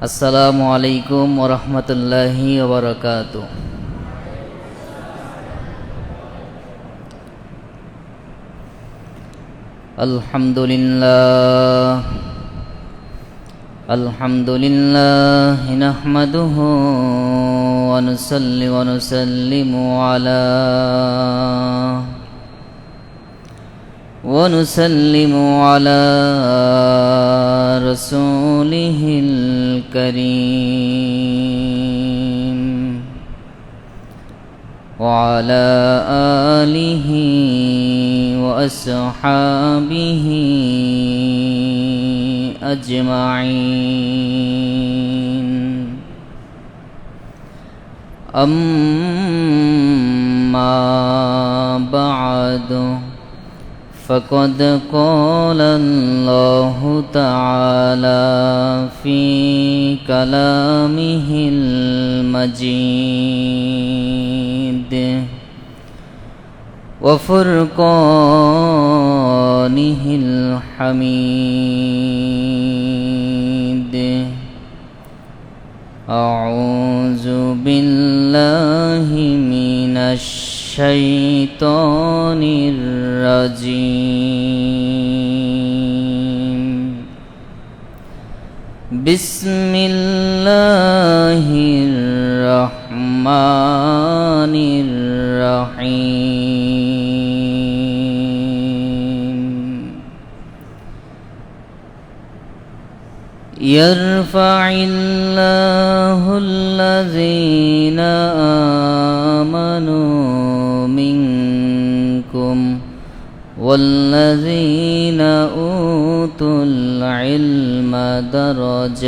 আসসালামু আলাইকুম ওয়া রাহমাতুল্লাহি ওয়া বারাকাতুহু। আলহামদুলিল্লাহ নাহমাদুহু ওয়া নুসাল্লি ওয়া নুসাল্লিমু আলা রাসূলিহিল কারীম ওয়া আলা আলিহি ওয়া আসহাবিহি আজমাইন। আম্মা বা'দু فقد قال الله تعالى في كلامه المجيد وفرقانه الحميد. أعوذ بالله من الشيطان الرجيم. بسم الله الرحمن الرحيم. يرفع الله الذين آمنوا منكم والذين أوتوا العلم درجات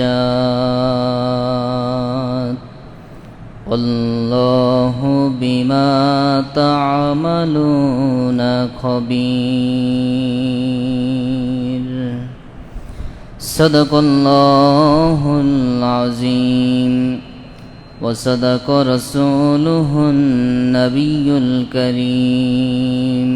والله بما تعملون خبير. صدق الله العظيم وصدق رسوله النبي الكريم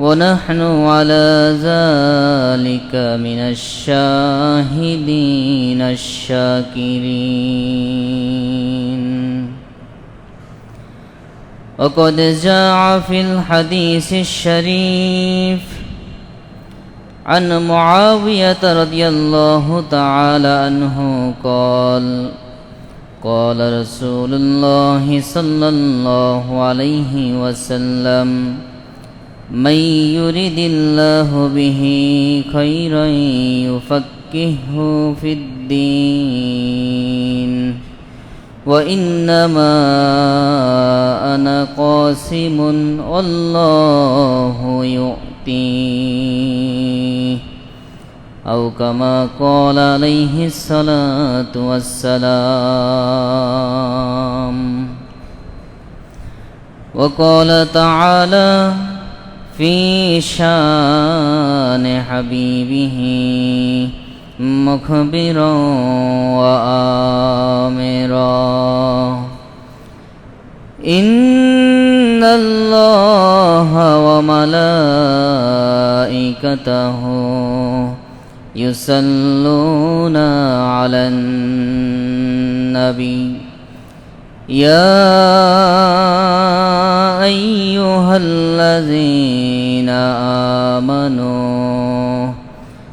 ونحن على ذلك من الشاهدين الشاكرين. وقد جاء في الحديث الشريف عن معاوية رضي الله تعالى عنه قال قال رسول الله صلى الله عليه وسلم من يرد الله به خيرا يفقهه في الدين وإنما أنا قاسم والله يؤتيه أو كما قال عليه الصلاة والسلام. وقال تعالى في شان حبيبه مخبرا وآمرا إن الله وملائكته يصلون على النبي يا أيها الذين آمنوا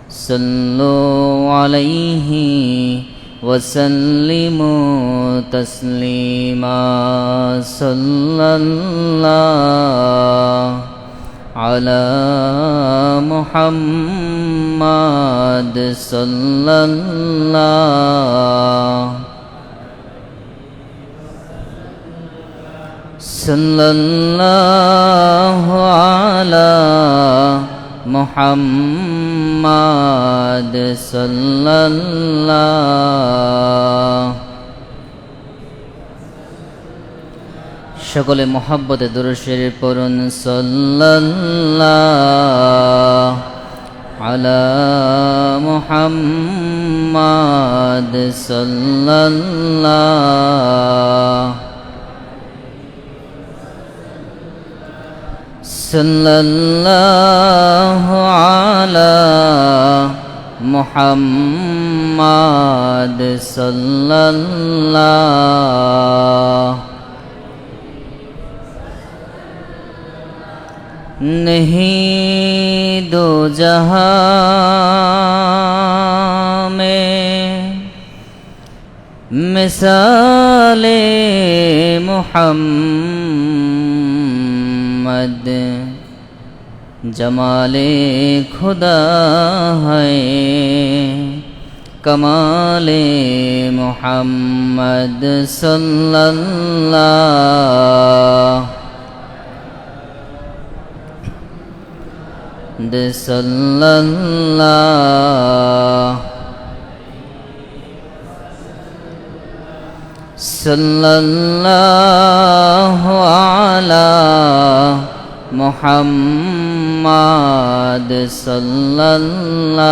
صلوا عليه وسلموا تسليما. صلى الله على محمد صلى الله على محمد صلى الله. সকলে মুহাব্বতে দুরূদ শরীফ পড়ুন। সাল্লাল্লাহু আলা মুহাম্মাদ সাল্লাল্লাহু আলা मुहम्मद सल्लल्लाहु नहीं दो जहां में मिसाले मुहम्मद जमाले खुदा है कमाले मुहम्मद सल्लल्लाहु सल्लल्लाहु अला मुहम्मद सल्लल्लाहु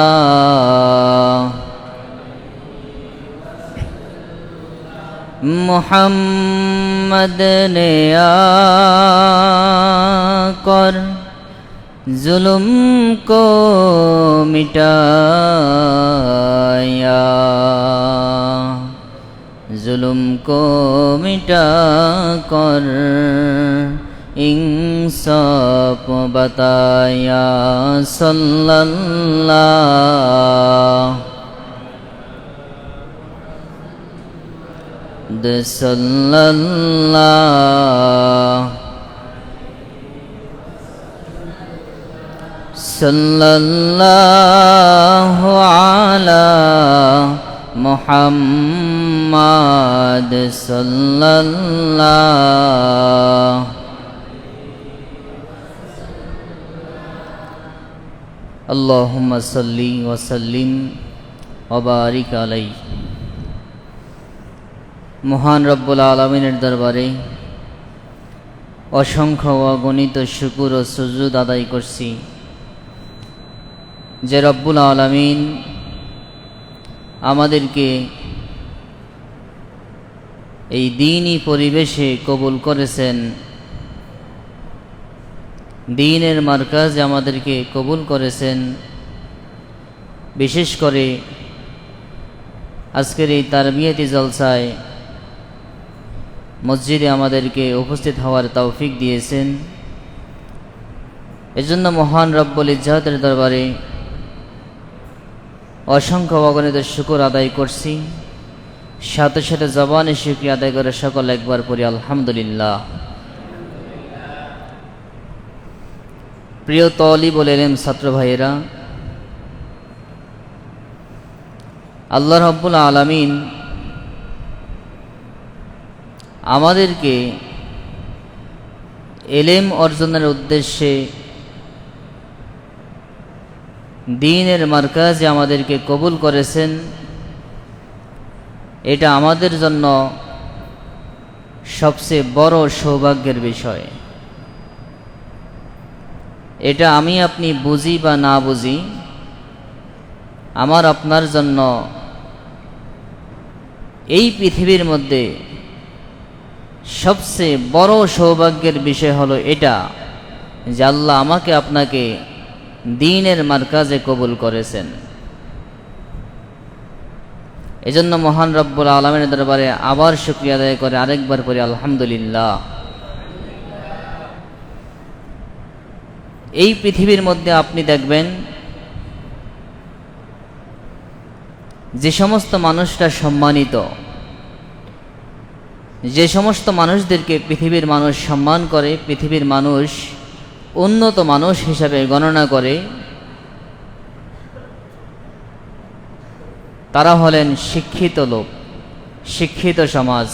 मुहम्मद ने आकर जुल्म को मिटाया जुल्म को मिटाकर इंसाफ बताया सल्लल्लाहु सल्लल्लाहु अला मुहम्मद सल्लल्लाहु अल्लाहुम्मा सल्ली व सल्लिम व बारिक अलैहि। মহান রব্বুল আলামিনের দরবারে অসংখ্য অগণিত শুকর ও সুজুদ আদায় করছি যে রব্বুল আলামিন আমাদেরকে এই দ্বীনি পরিবেশে কবুল করেছেন, দ্বীনের মারকাজে আমাদেরকে কবুল করেছেন। বিশেষ করে আজকের এই তারবিয়াতি জলসায় মসজিদে আমাদেরকে উপস্থিত হওয়ার তৌফিক দিয়েছেন। এজন্য মহান রব্বুল ইজ্জতের দরবারে অসংখ্য অগণিত শুকর আদায় করছি। সাথে সাথে জবানে শুকরিয়া আদায় করে সকল একবার পড়ি আলহামদুলিল্লাহ। প্রিয় তালিবুল ইলম ছাত্র ভাইয়েরা, আল্লাহ রাব্বুল আলামিন আমাদেরকে ইলম অর্জনের উদ্দেশ্যে দ্বীনের মারকাজে আমাদেরকে কবুল করেছেন। এটা আমাদের জন্য সবচেয়ে বড় সৌভাগ্যের বিষয়। এটা আমি আপনি বুঝি বা না বুঝি, আমার আপনার জন্য এই পৃথিবীর মধ্যে সবচেয়ে বড় সৌভাগ্যের বিষয় হলো এটা যে আল্লাহ আমাকে আপনাকে দ্বীনের মারকাজে কবুল করেছেন। এজন্য মহান রব্বুল আলামিনের দরবারে আবার শুকরিয়া আদায় করে আরেকবার পড়ি আলহামদুলিল্লাহ। এই পৃথিবীর মধ্যে আপনি দেখবেন যে সমস্ত মানুষরা সম্মানিত, যে সমস্ত মানুষদেরকে পৃথিবীর মানুষ সম্মান করে, পৃথিবীর মানুষ উন্নত মানুষ হিসাবে গণনা করে, তারা হলেন শিক্ষিত লোক, শিক্ষিত সমাজ।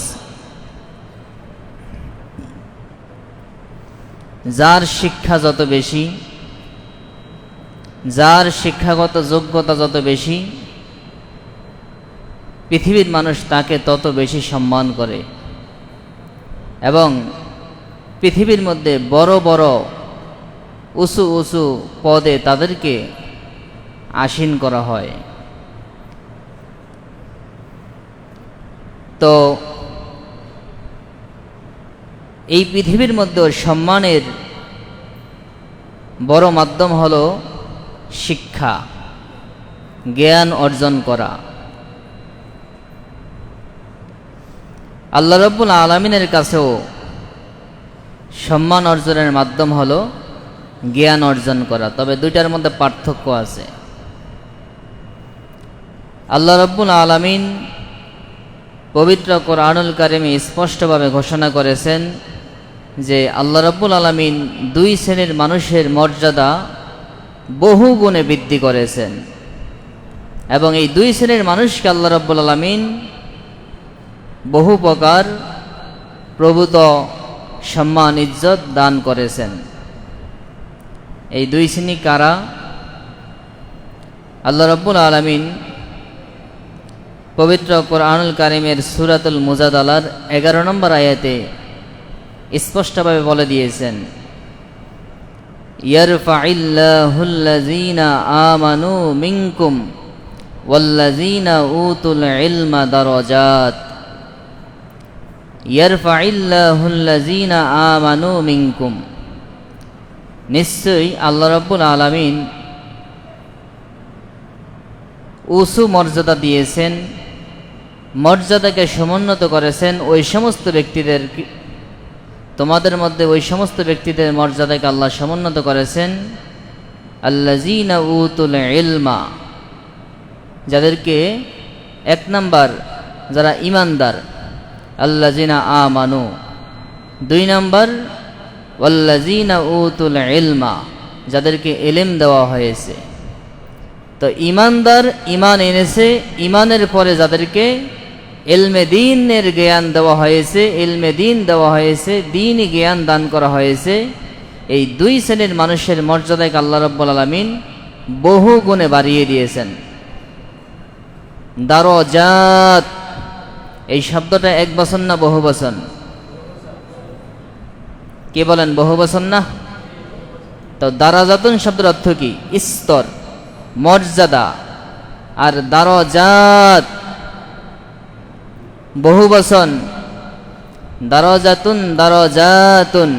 যার শিক্ষা যত বেশি, যার শিক্ষাগত যোগ্যতা যত বেশি, পৃথিবীর মানুষ তাকে তত বেশি সম্মান করে এবং পৃথিবীর মধ্যে বড় বড় উঁচু উঁচু পদে তাদেরকে আসীন করা হয়। তো এই পৃথিবীর মধ্যে সম্মানের বড় মাধ্যম হলো শিক্ষা। জ্ঞান অর্জন করা। আল্লাহ রাব্বুল আলামিনের কাছেও সম্মান অর্জনের মাধ্যম হলো জ্ঞান অর্জন করা, তবে দুইটার মধ্যে পার্থক্য আছে। আল্লাহ রাব্বুল আলামিন পবিত্র কোরআনুল কারিমে স্পষ্টভাবে ঘোষণা করেছেন যে আল্লাহ রাব্বুল আলামিন দুই শ্রেণীর মানুষের মর্যাদা বহু গুণে বৃদ্ধি করেছেন, এবং এই দুই শ্রেণীর মানুষকে আল্লাহ রাব্বুল আলামিন বহু প্রকার প্রভূত সম্মান ইজ্জত দান করেছেন। এই দুই শ্রেণী কারা? আল্লাহ রাব্বুল আলামিন পবিত্র কোরআনুল কারিমের সূরাতুল মুজাদালার 11 নম্বর আয়াতে স্পষ্টভাবে বলে দিয়েছেন, ইয়ারফাইল্লাহুল্লাযীনা আমানু মিনকুম ওয়াল্লাযীনা উতুল ইলমা দারাজাত। ইয়ারফাইল্লাহুল্লাযীনা আমানু মিনকুম, নিশ্চয়ই আল্লাহ রাব্বুল আলামিন উঁচু মর্যাদা দিয়েছেন, মর্যাদাকে সমুন্নত করেছেন ওই সমস্ত ব্যক্তিদের, তোমাদের মধ্যে ওই সমস্ত ব্যক্তিদের মর্যাদাকে আল্লাহ সমুন্নত করেছেন আল্লাযীনা উতুল ইলমা, যাদেরকে এক নাম্বার যারা ঈমানদার, আল্লাযীনা আমানু, দুই নাম্বার ওয়াল্লাযীনা উতুল ইলমা, যাদেরকে ইলম দেওয়া হয়েছে। তো ঈমানদার ঈমান এনেছে, ঈমানের পরে যাদেরকে ইলমে দ্বীনের জ্ঞান দেওয়া হয়েছে, ইলমে দ্বীন দেওয়া হয়েছে, দ্বীনি জ্ঞান দান করা হয়েছে, এই দুই শ্রেণীর মানুষের মর্যাদাকে আল্লাহ রাব্বুল আলামিন বহু গুণে বাড়িয়ে দিয়েছেন। দারাজাত, এই শব্দটা এক বচন না বহু বচন? কে বলেন বহু বচন না? তো দারাজাতুন শব্দের অর্থ কি? স্তর, মর্যাদা। আর দারাজাত বহু বচন, দারাজাতুন দারাজাতুন,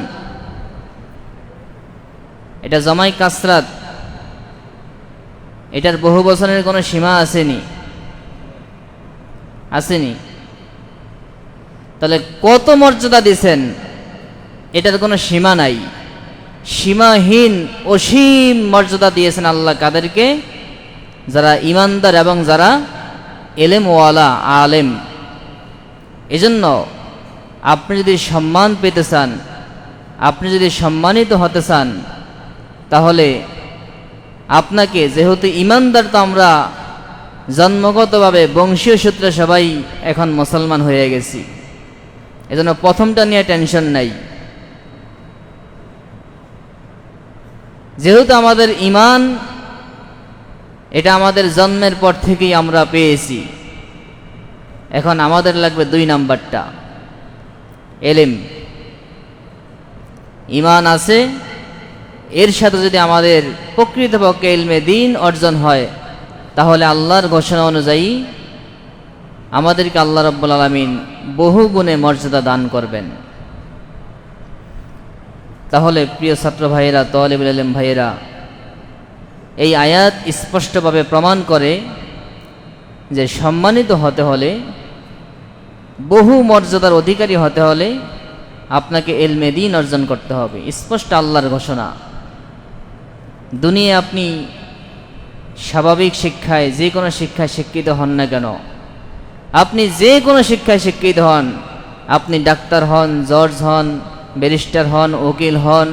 এটা জমাই কাসরাত, এটার বহু বচনের কোনো সীমা আসেনি? আসেনি? তাহলে কত মর্যাদা দিয়েছেন, এটার কোনো সীমা নাই, সীমাহীন অসীম মর্যাদা দিয়েছেন আল্লাহ কাদেরকে? যারা ঈমানদার এবং যারা ইলমওয়ালা আলেম। এজন্য আপনি যদি সম্মান পেতে চান, আপনি যদি সম্মানিত হতে চান, তাহলে আপনাকে, যেহেতু ঈমানদার তো আমরা জন্মগতভাবে বংশীয় সূত্রে সবাই এখন মুসলমান হয়ে গেছি, এজন্য প্রথমটা নিয়ে টেনশন নাই। যেহেতু আমাদের ঈমান এটা আমাদের জন্মের পর থেকেই আমরা পেয়েছি, এখন আমাদের লাগবে দুই নাম্বারটা, ইলম। ঈমান আছে, এর সাথে যদি আমাদের প্রকৃতপক্ষে ইলমে দ্বীন অর্জন হয়, তাহলে আল্লাহর ঘোষণা অনুযায়ী আমাদেরকে আল্লাহ রাব্বুল আলামিন বহু গুণে মর্যাদা দান করবেন। তাহলে প্রিয় ছাত্র ভাইয়েরা, তালিবুল ইলম ভাইয়েরা, এই আয়াত স্পষ্টভাবে প্রমাণ করে যে সম্মানিত হতে হলে, বহু মর্যাদার অধিকারী হতে হলে আপনাকে ইলমে দ্বীন অর্জন করতে হবে। স্পষ্ট আল্লাহর ঘোষণা। দুনিয়ায় আপনি স্বাভাবিক শিক্ষায়, যে কোনো শিক্ষায় শিক্ষিত হন না কেন, আপনি যে কোনো শিক্ষায় শিক্ষিত হন, আপনি ডাক্তার হন, জজ হন, ব্যারিস্টার হন, উকিল হন,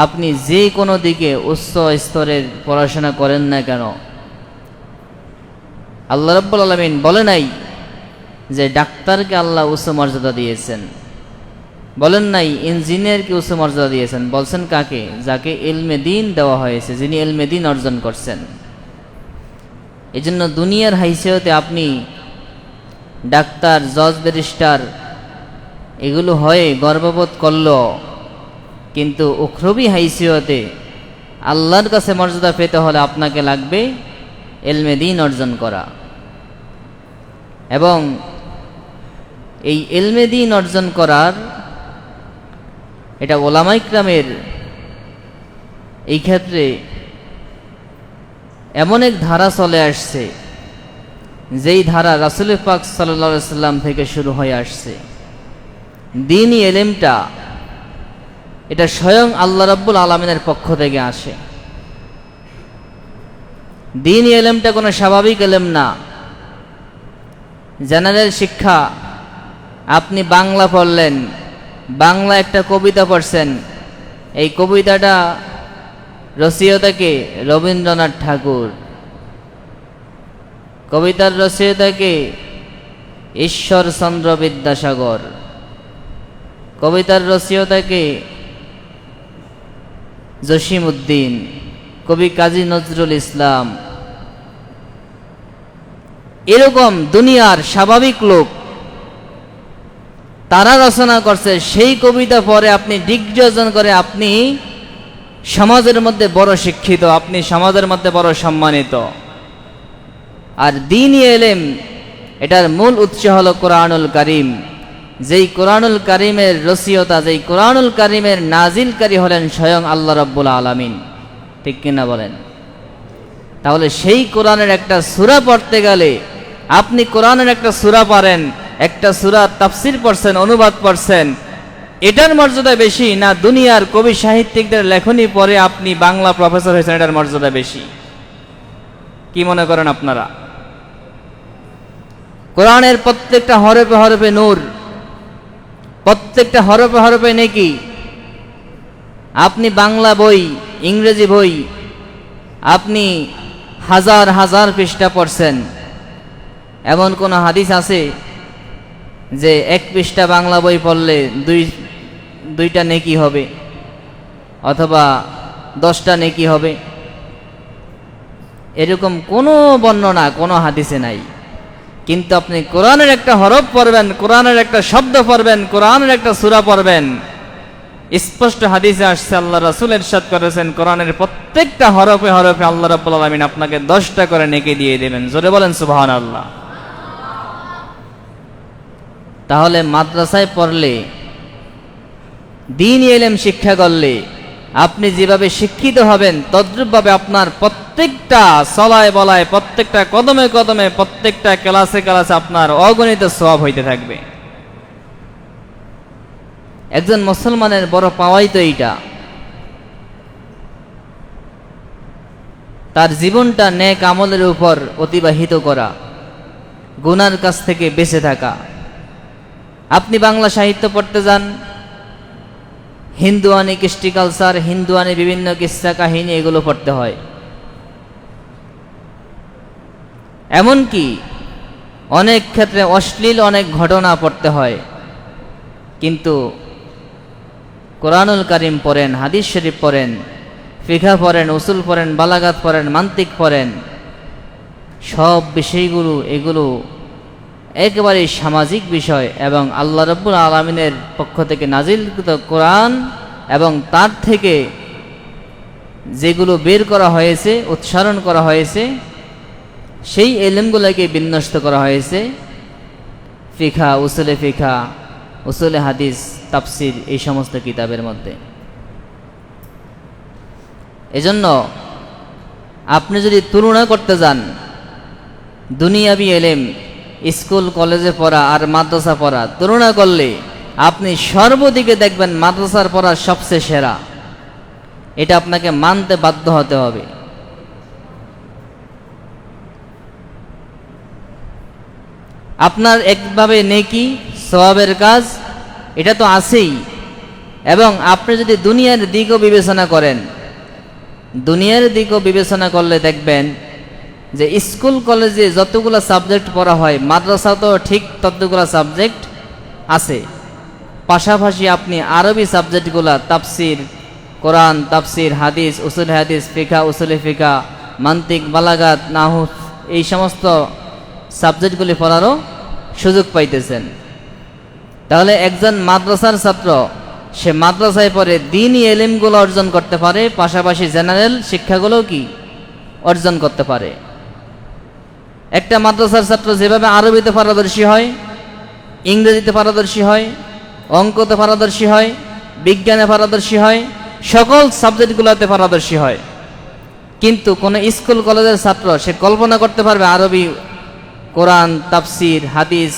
আপনি যে কোনো দিকে উচ্চ স্তরের পড়াশোনা করেন না কেন, আল্লাহ রাব্বুল আলামিন বলে নাই যে ডাক্তারকে আল্লাহ উচ্চ মর্যাদা দিয়েছেন, বলেন নাই ইঞ্জিনিয়ারকে উচ্চ মর্যাদা দিয়েছেন, বলছেন কাকে? যাকে ইলমে দ্বীন দেওয়া হয়েছে, যিনি ইলমে দ্বীন অর্জন করছেন। এই জন্য দুনিয়ার হাইসিয়তে আপনি ডাক্তার, জজ, ব্যারিস্টার এগুলো হয়ে গর্ববোধ করল, কিন্তু উখরবি হাইসিয়তে আল্লাহর কাছে মর্যাদা পেতে হলে আপনাকে লাগবে ইলমে দ্বীন অর্জন করা। এবং এই ইলমে দ্বীন অর্জন করার এটা ওলামা ইকরামের এই ক্ষেত্রে এমন এক ধারা চলে আসছে, যেই ধারা রাসূল পাক সাল্লাল্লাহু আলাইহি সাল্লাম থেকে শুরু হয়ে আসছে। দ্বীনি ইলমটা এটা স্বয়ং আল্লাহ রাব্বুল আলামিনের পক্ষ থেকে আসে। দ্বীনি ইলমটা কোনো স্বাভাবিক ইলম না। জেনারেল শিক্ষা, আপনি বাংলা পড়লেন, বাংলা একটা কবিতা পড়ছেন, এই কবিতাটা রচয়িতা কে? রবীন্দ্রনাথ ঠাকুর। কবিতার রচয়িতা কে? ঈশ্বরচন্দ্র বিদ্যাসাগর। কবিতার রচয়িতা কে? জসিমউদ্দিন, কবি কাজী নজরুল ইসলাম। এরকম দুনিয়ার স্বাভাবিক লোক তারা রচনা করছে, সেই কবিতা পরে আপনি ডিগ্রি অর্জন করে আপনি সমাজের মধ্যে বড় শিক্ষিত, আপনি সমাজের মধ্যে বড় সম্মানিত। আর দ্বীনি ইলম এটার মূল উৎস হলো কোরআনুল কারীম। যেই কোরআনুল কারীমের রচয়িতা, যেই কোরআনুল কারীমের নাজিলকারী হলেন স্বয়ং আল্লাহ রাব্বুল আলামিন। ঠিক কিনা বলেন? তাহলে সেই কোরআনের একটা সূরা পড়তে গেলে, আপনি কোরআনের একটা সূরা পারেন, একটা সূরা তাফসীর পড়ছেন, অনুবাদ পড়ছেন, এটার মর্যাদা বেশি না দুনিয়ার কবি সাহিত্যিকদের লেখনী পড়ে আপনি বাংলা প্রফেসর হয়েছেন, এটার মর্যাদা বেশি? কি মনে করেন আপনারা? কোরআনের প্রত্যেকটা হরফে হরফে নূর, প্রত্যেকটা হরফে হরফে নেকি। আপনি বাংলা বই, ইংরেজি বই, আপনি হাজার হাজার পৃষ্ঠা পড়ছেন, এমন কোন হাদিস আছে যে এক পৃষ্ঠা বাংলা বই পড়লে দুইটা নেকি হবে অথবা 10টা নেকি হবে? এরকম কোনো বর্ণনা কোনো হাদিসে নাই। কিন্তু আপনি কোরআনের একটা হরফ পড়বেন, কোরআনের একটা শব্দ পড়বেন, কোরআনের একটা সূরা পড়বেন, স্পষ্ট হাদিসে আসছে, আল্লাহ রাসূল ইরশাদ করেছেন, কোরআনের প্রত্যেকটা হরফে হরফে আল্লাহ রাব্বুল আলামিন আপনাকে 10টা করে নেকি দিয়ে দেবেন। জোরে বলেন সুবহানাল্লাহ। তাহলে মাদ্রাসায় পড়লে, দ্বীনি ইলম শিক্ষা করলে আপনি যেভাবে শিক্ষিত হবেন, তদ্রূপভাবে আপনার প্রত্যেকটা চলায় বলায়, প্রত্যেকটা কদমে কদমে, প্রত্যেকটা ক্লাসে ক্লাসে আপনার অগণিত সওয়াব হইতে থাকবে। একজন মুসলমানের বড় পাওয়াই তো এইটা, তার জীবনটা নেক আমলের উপর অতিবাহিত করা, গুনার কাছ থেকে বেঁচে থাকা। আপনি বাংলা সাহিত্য পড়তে যান, হিন্দুয়ানি কৃষ্টি কালচার, হিন্দুয়ানি বিভিন্ন কিস্সা কাহিনী, এগুলো পড়তে হয়। এমনকি অনেক ক্ষেত্রে অশ্লীল অনেক ঘটনা পড়তে হয়। কিন্তু কোরআনুল কারীম পড়েন, হাদিস শরীফ পড়েন, ফিকহ পড়েন, উসুল পড়েন, বালাগাত পড়েন, মান্তিক পড়েন, সব বিষয়গুলো এগুলো একেবারে সামাজিক বিষয় এবং আল্লাহ রাব্বুল আলামিনের পক্ষ থেকে নাজিলকৃত কোরআন এবং তার থেকে যেগুলো বের করা হয়েছে, উচ্চারণ করা হয়েছে, সেই ইলমগুলোকে বিন্যস্ত করা হয়েছে ফিকহ, উসুলে ফিকহ, উসুলে হাদিস, তাফসির, এই সমস্ত কিতাবের মধ্যে। এজন্য আপনি যদি তুলনা করতে যান দুনিয়াবি ইলম, স্কুল কলেজে পড়া আর মাদ্রাসা পড়া তুলনা করলে আপনি সর্বদিকে দেখবেন মাদ্রাসার পড়া সবচেয়ে সেরা। এটা আপনাকে মানতে বাধ্য হতে হবে। আপনার একভাবে নেকি সওয়াবের কাজ এটা তো আছেই, এবং আপনি যদি দুনিয়ার দিকও বিবেচনা করেন, দুনিয়ার দিকও বিবেচনা করলে দেখবেন যে স্কুল কলেজে যতগুলো সাবজেক্ট পড়া হয়, মাদ্রাসা তো ঠিক ততগুলো সাবজেক্ট আছে। পাশাপাশি আপনি আরবি সাবজেক্টগুলো, তাফসির, কোরআন, তাফসির, হাদিস, উসুল হাদিস, ফিকহ, উসুলে ফিকহ, মান্তিক, বালাগাত, নাহু, এই সমস্ত সাবজেক্টগুলি পড়ারও সুযোগ পাইতেছেন। তাহলে একজন মাদ্রাসার ছাত্র, সে মাদ্রাসায় পড়ে দ্বীনি ইলমগুলো অর্জন করতে পারে, পাশাপাশি জেনারেল শিক্ষাগুলোও কি অর্জন করতে পারে। একটা মাদ্রাসার ছাত্র যেভাবে আরবিতে পারদর্শী হয়, ইংরেজিতে পারদর্শী হয়, অঙ্কতে পারদর্শী হয়, বিজ্ঞানে পারদর্শী হয়, সকল সাবজেক্টগুলোতে পারদর্শী হয়, কিন্তু কোন স্কুল কলেজের ছাত্র সে কল্পনা করতে পারবে আরবি, কোরআন, তাফসির, হাদিস,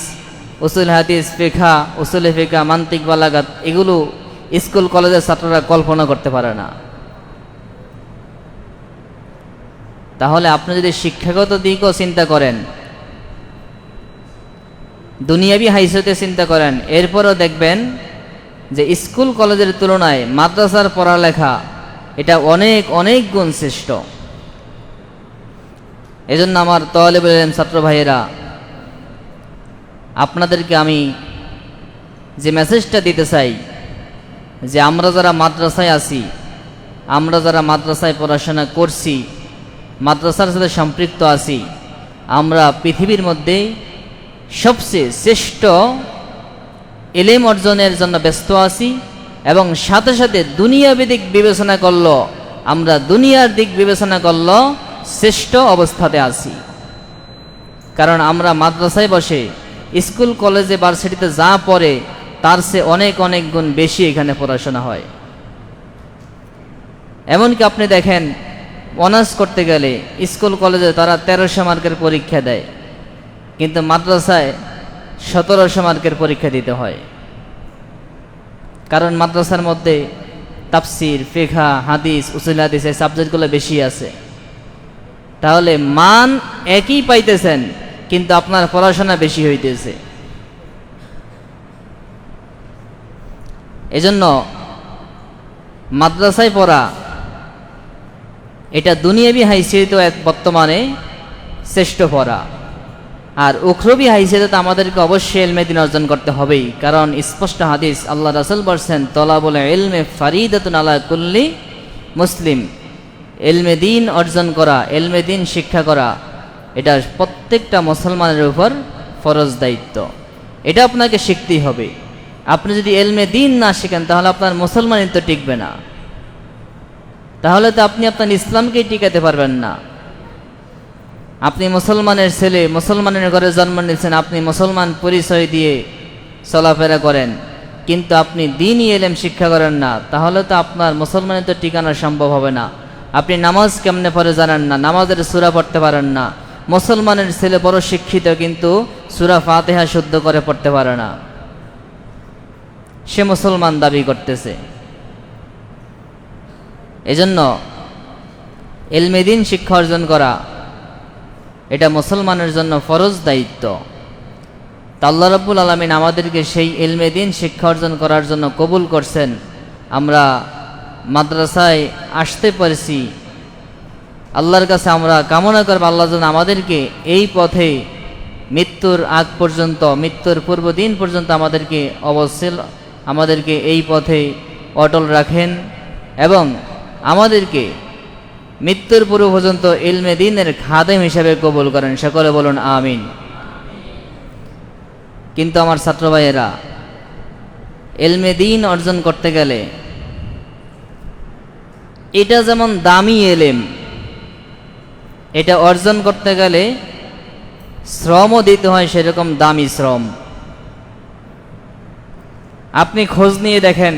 উসুল হাদিস, ফিকহ, উসুলে ফিকহ, মান্তিক, বালাগাত, এগুলো স্কুল কলেজের ছাত্ররা কল্পনা করতে পারে না। তাহলে আপনি যদি শিক্ষাগত দিকও চিন্তা করেন, দুনিয়াবি হাইসতে চিন্তা করেন, এরপরও দেখবেন যে স্কুল কলেজের তুলনায় মাদ্রাসার পড়ালেখা এটা অনেক অনেক গুণ শ্রেষ্ঠ। এজন্য আমার তালেবুল ইলম ছাত্র ভাইয়েরা, আপনাদেরকে আমি যে মেসেজটা দিতে চাই যে আমরা যারা মাদ্রাসায় আছি, আমরা যারা মাদ্রাসায় পড়াশোনা করছি, মাদ্রাসার সাথে সম্পৃক্ত আছি, আমরা পৃথিবীর মধ্যে সবচেয়ে শ্রেষ্ঠ ইলম অর্জনের জন্য ব্যস্ত আছি এবং সাথে সাথে দুনিয়াভিত্তিক বিবেচনা করল, আমরা দুনিয়ার দিক বিবেচনা করল শ্রেষ্ঠ অবস্থাতে আছি। কারণ আমরা মাদ্রাসায় বসে স্কুল কলেজে ভার্সিটিতে যা পড়ে তার চেয়ে অনেক অনেক গুণ বেশি এখানে পড়াশোনা হয়। এমনকি আপনি দেখেন অনার্স করতে গেলে স্কুল কলেজে তারা 1300 মার্কের পরীক্ষা দেয়, কিন্তু মাদ্রাসায় 1700 মার্কের পরীক্ষা দিতে হয়। কারণ মাদ্রাসার মধ্যে তাফসির, ফিকহ, হাদিস, উসুল হাদিস এই সাবজেক্টগুলো বেশি আছে। তাহলে মান একই পাইতেছেন, কিন্তু আপনার পড়াশোনা বেশি হইতেছে। এজন্য মাদ্রাসায় পড়া এটা দুনিয়াবি হাইসিয়ত বর্তমানে শ্রেষ্ঠ পড়া। আর উখরবি হাইসিয়তে আমাদেরকে অবশ্যই ইলমে দ্বীন অর্জন করতে হবেই। কারণ স্পষ্ট হাদিস, আল্লাহ রাসূল বলেছেন, তলাবুল ইলমি ফারিদাতুন আলা কুল্লি মুসলিম। ইলমে দ্বীন অর্জন করা, ইলমে দ্বীন শিক্ষা করা এটা প্রত্যেকটা মুসলমানের উপর ফরজ দায়িত্ব। এটা আপনাকে শিখতেই হবে। আপনি যদি ইলমে দ্বীন না শিখেন তাহলে আপনার মুসলমানিত্ব টিকবে না, তাহলে তো আপনি আপনার ইসলামকেই টিকাতে পারবেন না। আপনি মুসলমানের ছেলে, মুসলমানের ঘরে জন্ম নিয়েছেন, আপনি মুসলমান পরিচয় দিয়ে চলাফেরা করেন, কিন্তু আপনি দ্বীনি ইলম শিক্ষা করেন না, তাহলে তো আপনার মুসলমানিত্ব টিকানো সম্ভব হবে না। আপনি নামাজ কেমনে পড়ে জানেন না, নামাজের সূরা পড়তে পারেন না। মুসলমানের ছেলে বড় শিক্ষিত, কিন্তু সূরা ফাতিহা শুদ্ধ করে পড়তে পারে না, সে মুসলমান দাবি করতেছে। এজন্য ইলমে দ্বীন শিক্ষা অর্জন করা এটা মুসলমানের জন্য ফরজ দায়িত্ব। তা আল্লাহ রাব্বুল আলামিন আমাদেরকে সেই ইলমে দ্বীন শিক্ষা অর্জন করার জন্য কবুল করছেন। আমরা মাদ্রাসায় আসতে পারছি, আল্লাহর কাছে আমরা কামনা করব আল্লাহ যেন আমাদেরকে এই পথে মৃত্যুর আগ পর্যন্ত, মৃত্যুর পূর্ব দিন পর্যন্ত আমাদেরকে এই পথে অটল রাখেন এবং আমাদেরকে মৃত্যুর পূর্ব পর্যন্ত ইলমে দ্বীনের খাদেম হিসেবে কবুল করেন। সকলে বলুন আমিন। কিন্তু আমার ছাত্র ভাইয়েরা, ইলমে দ্বীন অর্জন করতে গেলে এটা যেমন দামি ইলম, এটা অর্জন করতে গেলে শ্রমও দিতে হয় সেরকম দামি শ্রম। আপনি খোঁজ নিয়ে দেখেন,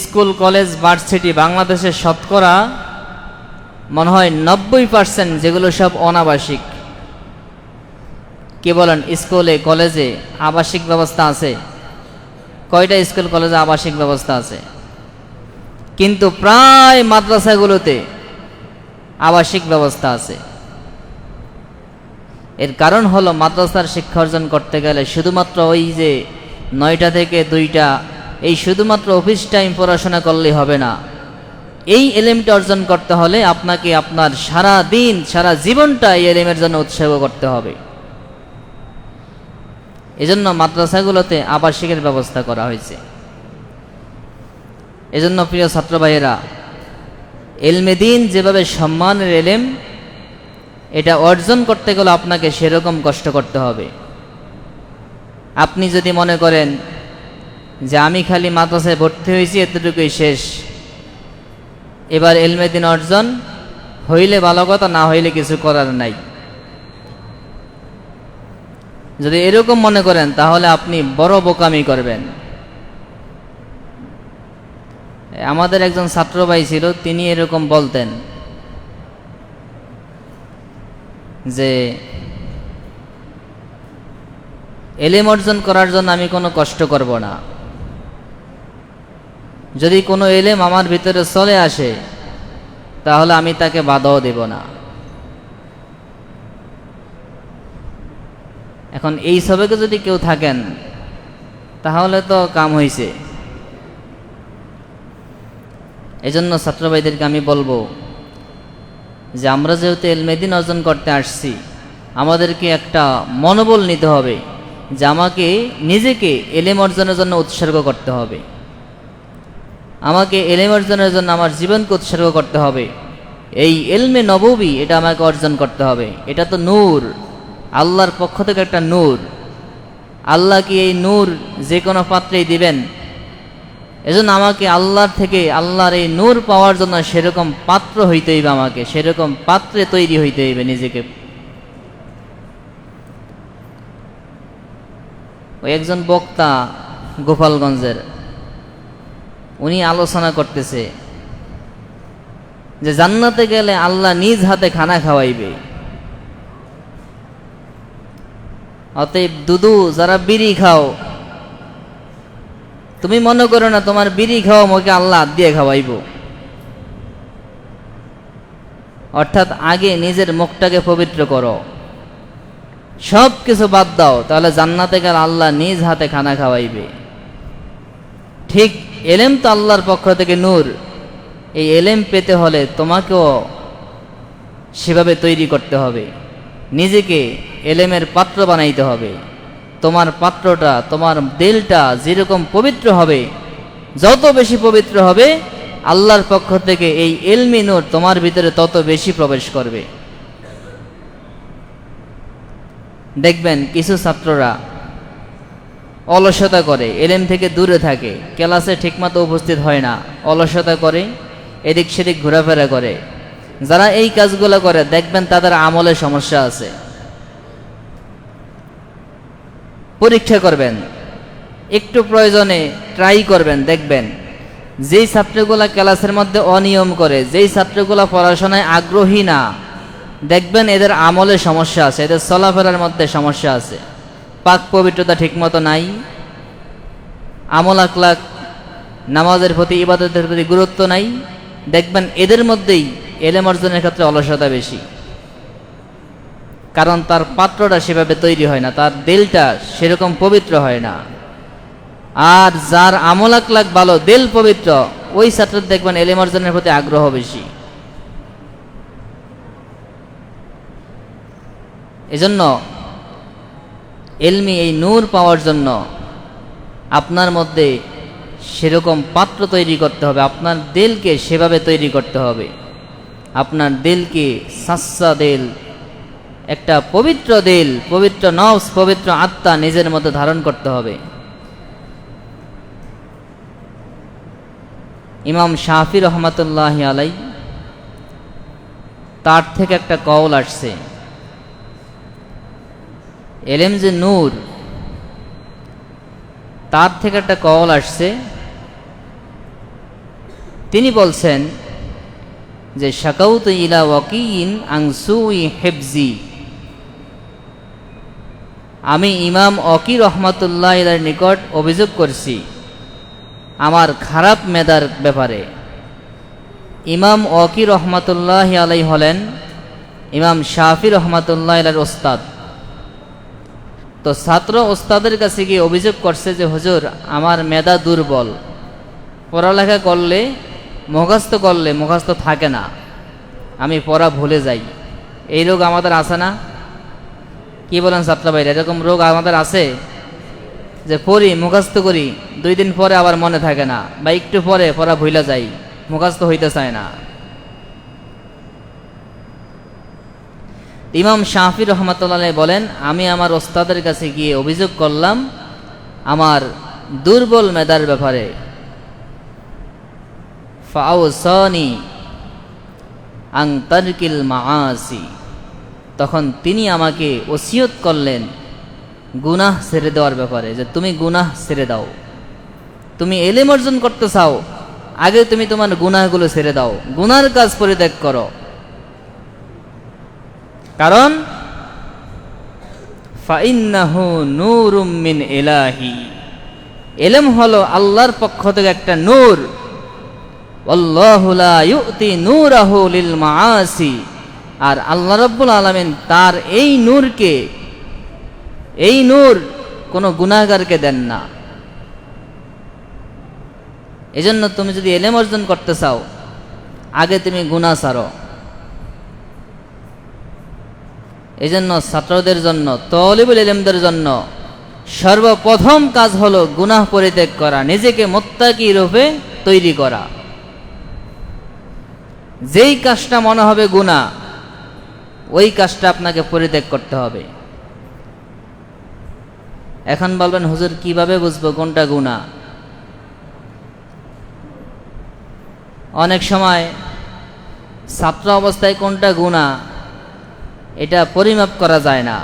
স্কুল কলেজ ভার্সিটি বাংলাদেশের শতকরা মনে হয় 90% যেগুলো সব অনাবাসিক। কি বলেন, স্কুলে কলেজে আবাসিক ব্যবস্থা আছে? কয়টা স্কুল কলেজে আবাসিক ব্যবস্থা আছে? কিন্তু প্রায় মাদ্রাসাগুলোতে আবাসিক ব্যবস্থা আছে। এর কারণ হলো মাদ্রাসার শিক্ষা অর্জন করতে গেলে শুধুমাত্র ওই যে 9টা থেকে 2টা এই শুধুমাত্র অফিস টাইম পড়াশোনা করলেই হবে না। এই ইলমটা অর্জন করতে হলে আপনাকে আপনার সারা দিন, সারা জীবনটা এই ইলমের জন্য উৎসর্গ করতে হবে। এজন্য মাদ্রাসাগুলোতে আবাসিকের ব্যবস্থা করা হয়েছে। এজন্য প্রিয় ছাত্র ভাইয়েরা, ইলমে দ্বীন যেভাবে সম্মানের ইলম, এটা অর্জন করতে গেলে আপনাকে সেরকম কষ্ট করতে হবে। আপনি যদি মনে করেন যে আমি খালি মাদ্রাসায় ভর্তি হয়েছি এতটুকুই শেষ, এবার ইলমে দ্বীন অর্জন হইলে ভালো কথা, না হইলে কিছু করার নাই, যদি এরকম মনে করেন তাহলে আপনি বড় বোকামি করবেন। আমাদের একজন ছাত্র ভাই ছিল, তিনি এরকম বলতেন যে এলেম অর্জন করার জন্য আমি কোনো কষ্ট করব না, যদি কোনো এলেম আমার ভিতরে চলে আসে তাহলে আমি তাকে বাধাও দেব না। এখন এই সবেকে যদি কেউ থাকেন তাহলে তো কাম হয়েছে। এজন্য ছাত্র ভাইদেরকে আমি বলবো যে আমরা যেহেতু ইলমে দ্বীন অর্জন করতে আসছি, আমাদেরকে একটা মনোবল নিতে হবে যে আমাকে নিজেকে ইলম অর্জনের জন্য উৎসর্গ করতে হবে, আমাকে ইলম অর্জনের জন্য আমার জীবনকে উৎসর্গ করতে হবে। এই ইলমে নববী এটা আমাকে অর্জন করতে হবে। এটা তো নূর, আল্লাহর পক্ষ থেকে একটা নূর। আল্লাহ কি এই নূর যে কোনো পাত্রেই দিবেন? এজন্য আমাকে আল্লাহর থেকে আল্লাহর এই নূর পাওয়ার জন্য সেরকম পাত্র হইতে হইবে, আমাকে সেরকম পাত্রে তৈরি হইতে হইবে নিজেকে। ওই একজন বক্তা গোপালগঞ্জের, উনি আলোচনা করতেছে যে জান্নাতে গেলে আল্লাহ নিজ হাতে খানা খাওয়াইবে। অতএব দুদু যারা বিড়ি খাও, তুমি মনে করো না তোমার বিড়ি খাওয়া মুখে আল্লাহ হাত দিয়ে খাওয়াইব। অর্থাৎ আগে নিজের মুখটাকে পবিত্র করো, সব কিছু বাদ দাও, তাহলে জান্নাতে গেলে আল্লাহ নিজ হাতে খানা খাওয়াইবে। ঠিক এলেম তো আল্লাহর পক্ষ থেকে নূর, এই এলেম পেতে হলে তোমাকেও সেভাবে তৈরি করতে হবে, নিজেকে এলেমের পাত্র বানাইতে হবে। তোমার পাত্রটা, তোমার দিলটা যেরকম পবিত্র হবে, যত বেশি পবিত্র হবে আল্লাহর পক্ষ থেকে এই ইলমি নূর তোমার ভিতরে তত বেশি প্রবেশ করবে। দেখবেন কিছু ছাত্ররা অলসতা করে, এলেম থেকে দূরে থাকে, ক্লাসে ঠিকমতো উপস্থিত হয় না, অলসতা করে, এদিক সেদিক ঘোরাফেরা করে। যারা এই কাজগুলো করে দেখবেন তাদের আমলে সমস্যা আছে। পরীক্ষা করবেন, একটু প্রয়োজনে ট্রাই করবেন, দেখবেন যেই ছাত্রগুলা ক্লাসের মধ্যে অনিয়ম করে, যেই ছাত্রগুলা পড়াশোনায় আগ্রহী না, দেখবেন এদের আমলে সমস্যা আছে, এদের চলাফেরার মধ্যে সমস্যা আছে, পাক পবিত্রতা ঠিকমতো নাই, আমল আখলাক নামাজের প্রতি, ইবাদতের প্রতি গুরুত্ব নাই। দেখবেন এদের মধ্যেই ইলম অর্জনের ক্ষেত্রে অলসতা বেশি, কারণ তার পাত্রটা সেভাবে তৈরি হয় না, তার দিলটা সেরকম পবিত্র হয় না। আর যার আমল আখলাক ভালো, দিল পবিত্র, ওই ছাত্র দেখবেন ইলম অর্জনের প্রতি আগ্রহ বেশি। এজন্য ইলমি এই নূর পাওয়ার জন্য আপনার মধ্যে সেরকম পাত্র তৈরি করতে হবে, আপনার দিলকে সেভাবে তৈরি করতে হবে। আপনার দিলকে সাচ্চা দিল, একটা পবিত্র দিল, পবিত্র নফস, পবিত্র আত্মা নিজের মধ্যে ধারণ করতে হবে। ইমাম শাফি রহমাতুল্লাহি আলাই, তার থেকে একটা কওল আসছে, এলেম যে নূর, তার থেকে একটা কওল আসছে। তিনি বলছেন যে শাকাউতু ইলা ওয়াকিইন আন সুই হিফজি, আমি ইমাম ওয়াকি রহমাতুল্লাহ আলাইহির নিকট অভিযোগ করছি আমার খারাপ মেধার ব্যাপারে। ইমাম ওয়াকি রহমাতুল্লাহ আলাইহি হলেন ইমাম শাফি রহমাতুল্লাহ আলাইহির ওস্তাদ। তো ছাত্র ওস্তাদের কাছে গিয়ে অভিযোগ করছে যে হুজুর, আমার মেধা দুর্বল, পড়ালেখা করলে মুখস্থ করলে মুখস্থ থাকে না, আমি পড়া ভুলে যাই। এই রোগ আমাদের আছে না? কি বলেন ছাত্র ভাইরা, এরকম রোগ আমাদের আছে যে পড়ি, মুখস্থ করি, 2 দিন পরে আবার মনে থাকে না, বা একটু পরে পড়া ভুলে যাই, মুখস্থ হইতে চায় না। ইমাম শাফি রহমাতুল্লাহ আলাইহি বলেন, আমি আমার ওস্তাদের কাছে গিয়ে অভিযোগ করলাম আমার দুর্বল মেধার ব্যাপারে। ফাউসানি আন তারকিল মাআসি, তখন তিনি আমাকে ওসিয়ত করলেন গুনাহ ছেড়ে দেওয়ার ব্যাপারে, যে তুমি গুনাহ ছেড়ে দাও, তুমি ইলম অর্জন করতে চাও, আগে তুমি তোমার গুনাহগুলো ছেড়ে দাও, গুনার কাজ পরিত্যাগ করো। কারণ ফাইন্নাহু নূরুম মিন ইলাহি, ইলম হলো আল্লাহর পক্ষ থেকে একটা নূর। আল্লাহু লা ইউতি নূরাহু লিল মাআসি, আর আল্লাহ রাব্বুল আলামিন তার এই নূরকে, এই নূর কোনো গুনাহগারকে দেন না। এজন্য তুমি যদি ইলম অর্জন করতে চাও, আগে তুমি গুনাহ ছাড়ো। এজন্য ছাত্রদের জন্য, তলিবুল ইলমদের জন্য সর্বপ্রথম কাজ হলো গুনাহ পরিত্যাগ করা, নিজেকে মুত্তাকি রূপে তৈরি করা। যেই কাজটা মনে হবে গুনাহ, ওই কাজটা আপনাকে পরিত্যাগ করতে হবে। এখন বলবেন, হুজুর কিভাবে বুঝবো কোনটা গুনাহ? অনেক সময় ছাত্র অবস্থায় কোনটা গুনাহ এটা পরিমাপ করা যায় না।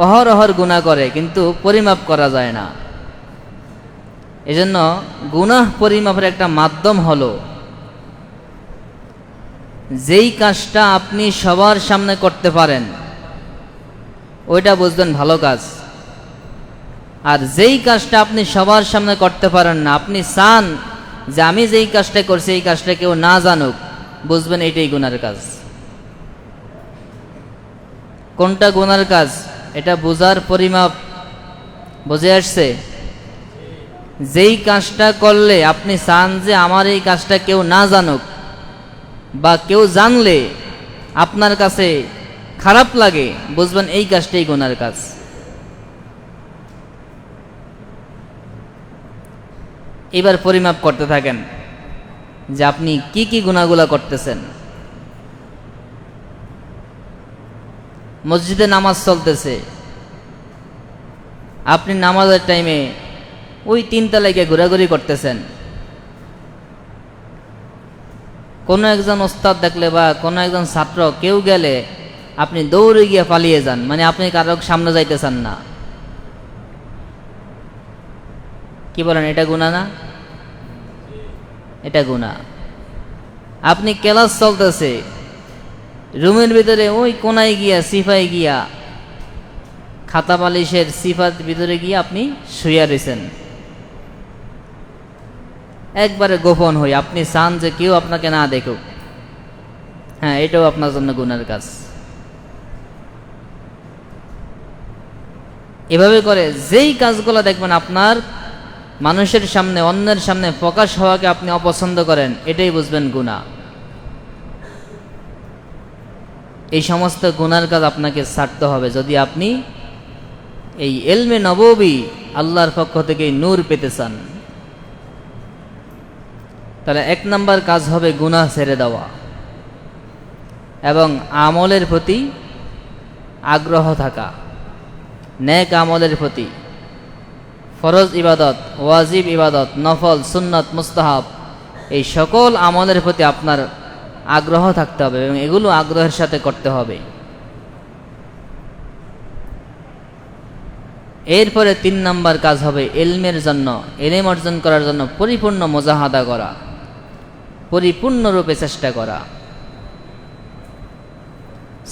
অহরহর গুনাহ করে, কিন্তু পরিমাপ করা যায় না। এজন্য গুনাহ পরিমাপের একটা মাধ্যম হলো, যেই কাজটা আপনি সবার সামনে করতে পারেন ওইটা বুঝবেন ভালো কাজ। আর যেই কাজটা আপনি সবার সামনে করতে পারেন না, আপনি চান যে আমি যেই কাজটা করছি এই কাজটা কেউ না জানুক, বুঝবেন এইটাই গুনার কাজ। কোনটা গুনার কাজ এটা বোঝার পরিমাপ বুঝে আসছে? যেই কাজটা করলে আপনি চান যে আমার এই কাজটা কেউ না জানুক, বা কেউ জানলে আপনার কাছে খারাপ লাগে, বুঝবেন এই কাজটাই গুনার কাজ। এবার পরিমাপ করতে থাকেন যে আপনি কি কি গুনাহগুলো করতেছেন। মসজিদে নামাজ চলতেছে, আপনি নামাজের টাইমে ওই 3 তলায় গিয়ে ঘোরাঘুরি করতেছেন। কোনো একজন ওস্তাদ দেখলে বা কোনো একজন ছাত্র কেউ গেলে আপনি দৌড়ে গিয়ে পালিয়ে যান, মানে আপনি কারো সামনে যাইতে চান না। কি বলেন, এটা গুনাহ না? এটা গুনাহ। আপনি ক্লাস চলতেছে, রুমের ভিতরে ওই কোনায় গিয়া, সিফায় গিয়া, খাতা বালিশের সিফার ভিতরে গিয়ে আপনি শুয়ে রয়েছেন, একবারে গোপন হয়ে। আপনি চান যে কেউ আপনাকে না দেখুক, হ্যাঁ, এটাও আপনার জন্য গুনার কাজ। এভাবে করে যেই কাজগুলো দেখবেন আপনার মানুষের সামনে, অন্যের সামনে প্রকাশ হওয়াকে আপনি অপছন্দ করেন, এটাই বুঝবেন গুনাহ। এই সমস্ত গুনার কাজ আপনাকে ছাড়তে হবে যদি আপনি এই ইলমে নববী, আল্লাহর পক্ষ থেকে নূর পেতে চান। তাহলে 1 নাম্বার কাজ হবে গুনাহ ছেড়ে দেওয়া এবং আমলের প্রতি আগ্রহ থাকা। নেক আমলের প্রতি, ফরজ ইবাদত, ওয়াজিব ইবাদত, নফল, সুন্নত, মুস্তাহাব, এই সকল আমলের প্রতি আপনার আগ্রহ থাকতে হবে এবং এগুলো আগ্রহের সাথে করতে হবে। এরপরে 3 নাম্বার কাজ হবে ইলমের জন্য, ইলম অর্জন করার জন্য পরিপূর্ণ মুজাহাদা করা, পরিপূর্ণরূপে চেষ্টা করা।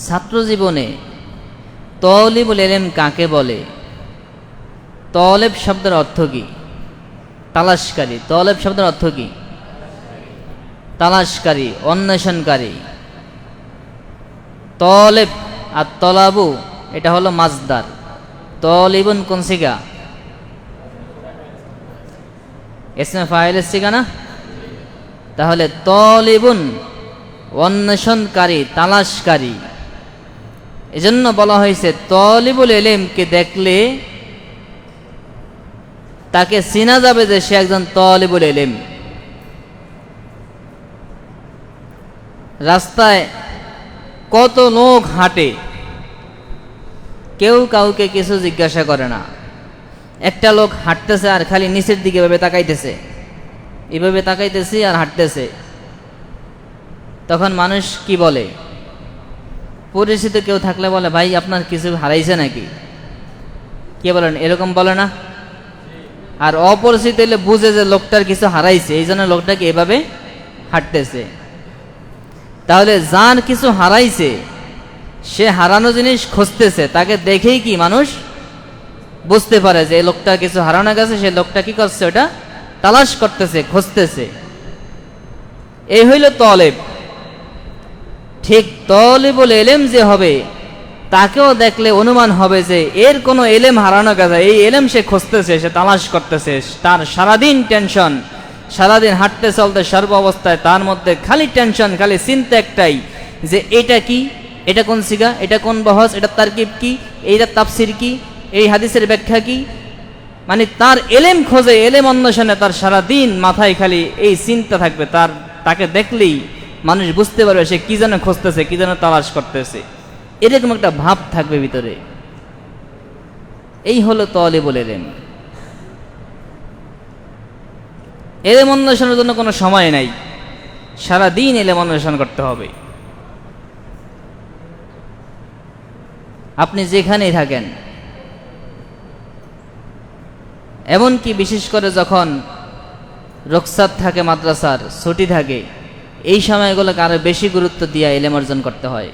ছাত্র জীবনে তলিবুল ইলম কাকে বলে? তলেব শব্দের অর্থ কি? তালাশকারী। তলেব শব্দের অর্থ কি? তালাশকারী, অন্বেষণকারী। তলেব আর তলাবু এটা হলো মাজদার। তলিবুন কোন সিগা? ইসমে ফাইলের সিগা না? তাহলে তলিবুন অন্বেষণকারী, তালাশকারী। এজন্য বলা হয়েছে তলিবুল ইলমকে দেখলে তাকে চিনা যাবে যে সে একজন তলিবুল ইলম। রাস্তায় কত লোক হাঁটে, কেউ কাউকে কিছু জিজ্ঞাসা করে না। একটা লোক হাঁটতেছে আর খালি নিচের দিকে এভাবে তাকাইতেছে, এভাবে তাকাইতেছে আর হাঁটতেছে। তখন মানুষ কি বলে? পরিচিত কেউ থাকলে বলে, ভাই আপনার কিছু হারাইছে নাকি? কে বলেন? এরকম বলে না? আর অপরিচিত হলে বুঝে যে লোকটার কিছু হারাইছে, এই জন্য লোকটাকে এভাবে হাঁটতেছে। তাহলে যার কিছু হারাইছে, সে হারানো জিনিস খুঁজতেছে, তাকে দেখেই কি মানুষ বুঝতে পারে যে এই লোকটা কিছু হারানো গেছে, সে লোকটা কি করছে, ওটা তালাশ করতেছে, খুঁজতেছে। এই হইল তলেব। ঠিক তলেবুল এলেম যে হবে, তাকেও দেখলে অনুমান হবে যে এর কোনো এলেম হারানো গেছে, এই এলেম সে খুঁজতেছে, সে তালাশ করতেছে। তার সারাদিন টেনশন, সারাদিন হাঁটতে চলতে সর্ব অবস্থায় তার মধ্যে খালি টেনশন, খালি চিন্তা একটাই যে এটা কি, এটা কোন সিগা, এটা কোন বহস, এটা তারকিব কি, এইটা তাফসির কি, এই হাদিসের ব্যাখ্যা কি। মানে তার এলেম খোঁজে, এলেম অন্বেষণে তার সারাদিন মাথায় খালি এই চিন্তা থাকবে। তাকে দেখলেই মানুষ বুঝতে পারবে সে কি যেন খুঁজতেছে, কি যেন তালাশ করতেছে, এরকম একটা ভাব থাকবে ভিতরে। এই হলো তালিবুল ইলম। এলেম অন্বেষণের জন্য কোনো সময় নাই, সারাদিন এলেম অন্বেষণ করতে হবে। আপনি যেখানেই থাকেন, এমনকি বিশেষ করে যখন রুখসাত থাকে, মাদ্রাসার ছুটি থাকে, এই সময়গুলোকে আরো বেশি গুরুত্ব দিয়ে ইলম অর্জন করতে হয়।